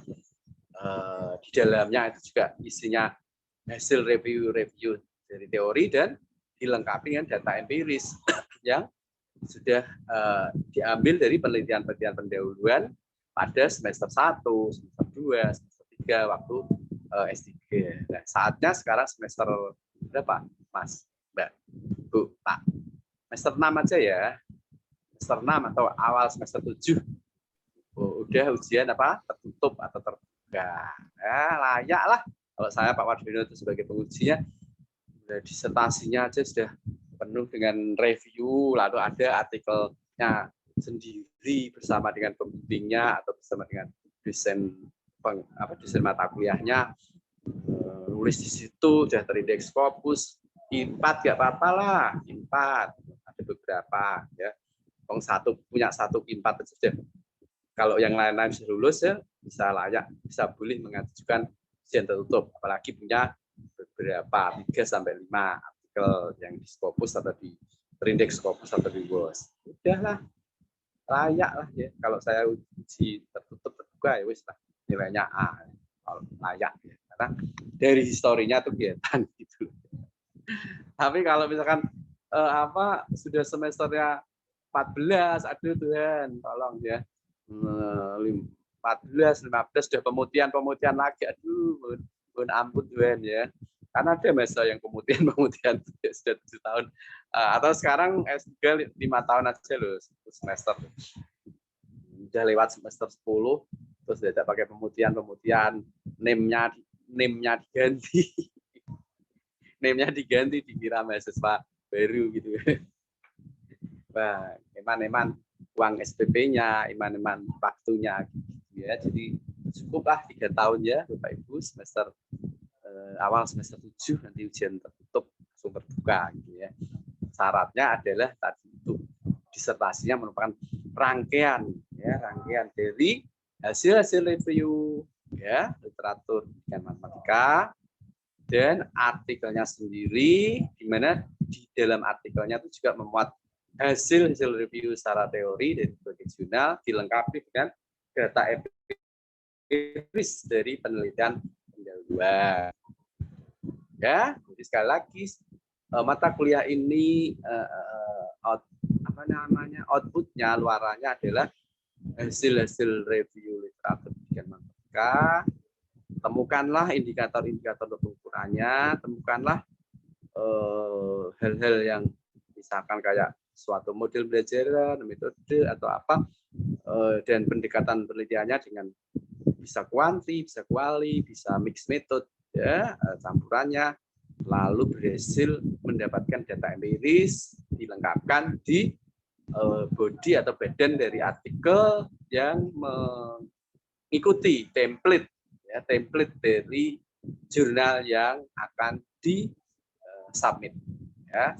di dalamnya itu juga isinya hasil review dari teori dan dilengkapi dengan data empiris yang sudah diambil dari penelitian-penelitian pendahuluan pada semester 1, semester 2, semester 3 waktu S3. Nah, saatnya sekarang semester berapa, Mas, Mbak, Bu, Pak? Semester 6 aja ya. Semester 6 atau awal semester 7. Udah ujian apa? Tertutup atau terbuka. Ya, layak lah. Kalau saya Pak Wardono itu sebagai pengujinya, disertasinya aja sudah penuh dengan review, lalu ada artikelnya sendiri bersama dengan pembimbingnya atau bersama dengan desain mata kuliahnya, nulis di situ, sudah terindeks Scopus, IMPAT nggak apa-apa lah, IMPAT ada beberapa ya, punya satu IMPAT saja. Kalau yang lain-lain sudah lulus ya bisa layak, bisa boleh mengajukan ujian tertutup, apalagi punya beberapa 3-5 artikel yang di Scopus atau di terindeks Scopus atau di WOS. Udahlah, layak lah ya. Kalau saya uji tertutup terbuka ya wis lah, nilainya A. Kalau layak ya. Karena dari historinya tuh kelihatan gitu. Tapi kalau misalkan sudah semesternya 14, aduh Tuhan, tolong ya. 14, 15 sudah pemutihan lagi, aduh, mohon ampun Tuhan ya. Karena ada masa yang pemutihan sudah 7 tahun. Atau sekarang S3 5 tahun aja loh, semester. Udah lewat semester 10, terus tidak pakai pemutihan, name-nya diganti. Name-nya diganti, dikira mahasiswa baru gitu. Wah, eman-eman uang SPP-nya, eman-eman waktunya gitu ya. Jadi cukuplah 3 tahun ya Bapak Ibu, semester awal semester 7 nanti ujian tertutup langsung terbuka gitu ya. Syaratnya adalah tadi itu disertasinya merupakan rangkaian dari hasil review ya literatur dan matematika dan artikelnya sendiri, di mana di dalam artikelnya itu juga memuat hasil review secara teori dari berbagai jurnal dilengkapi dengan data empiris dari penelitian pendahuluan. Ya, jadi sekali lagi mata kuliah ini outputnya, luarannya adalah hasil review literatur dan matematika. Temukanlah indikator-indikator pengukurannya, temukanlah hal-hal yang misalkan kayak suatu model belajaran, metode atau apa, dan pendekatan penelitiannya dengan bisa kuanti, bisa kuali, bisa mixed method ya, campurannya, lalu berhasil mendapatkan data empiris dilengkapkan di body atau badan dari artikel yang mengikuti template dari jurnal yang akan di submit ya.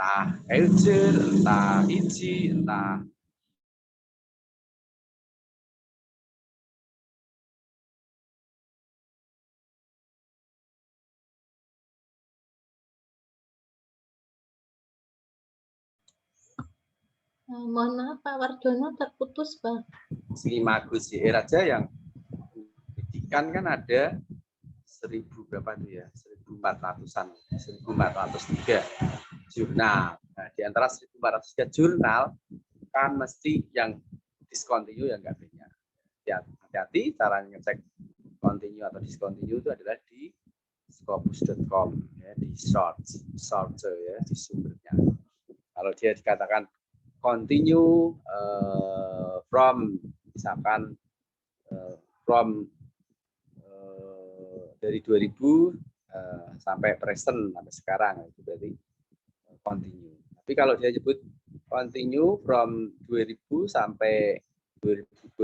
Entah Elsevier, entah IJI, entah Mohon maaf Pak Wardono, terputus Pak. Skema Gus JR aja yang pendidikan kan ada 1000 berapa itu ya, 1400-an, 1403 jurnal. Nah, di antara 1403 jurnal kan mesti yang discontinue yang nggak banyak. Ya, hati-hati cara ngecek continue atau discontinue itu adalah di scopus.com ya, di search ya, di sumbernya. Kalau dia dikatakan continue from misalkan from dari 2000 sampai present sampai sekarang itu berarti continue. Tapi kalau dia sebut continue from 2000 sampai 2020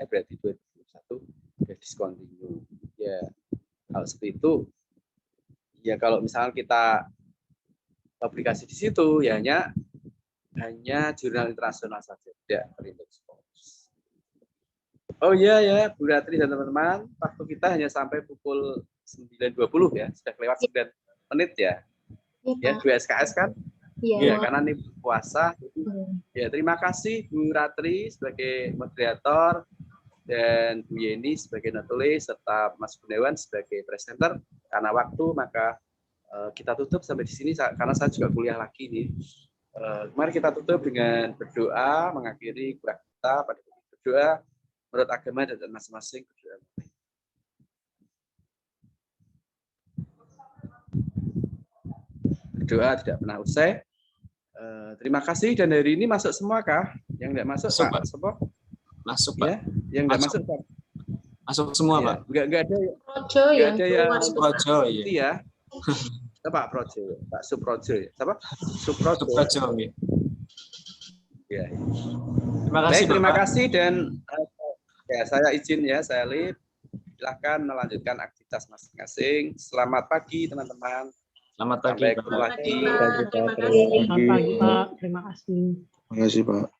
berarti 2021 ya discontinue. Ya kalau seperti itu ya, kalau misalnya kita publikasi di situ ya hanya jurnal internasional saja, tidak terindeks Scopus. Oh iya ya, Bu Ratri dan teman-teman, waktu kita hanya sampai pukul 9.20 ya, sudah lewat 9 menit ya. Ya, 2 SKS kan? Iya. Ya, karena ini puasa. Ya, terima kasih Bu Ratri sebagai moderator dan Bu Yeni sebagai notulis serta Mas Gunawan sebagai presenter. Karena waktu maka kita tutup sampai di sini karena saya juga kuliah lagi nih. Mari kita tutup dengan berdoa mengakhiri kuliah kita pada berdoa menurut agama dan masing-masing berdoa. Berdoa tidak pernah usai. Terima kasih dan hari ini masuk semua kah? Yang tidak masuk Pak Sopo? Masuk Pak. Ya, yang tidak masuk Pak. Masuk semua ya, Pak. Enggak ada. Projo yang Projo ya. Pak Projo, Pak Suprojo ya. Siapa? Suprojo. Ya. Terima kasih. Baik, terima kasih dan ya saya izin ya, saya Lip. Silakan melanjutkan aktivitas masing-masing. Selamat pagi teman-teman. Selamat pagi. Sampai ketemu lagi. Terima kasih. Selamat pagi Pak, terima kasih. Terima kasih Pak.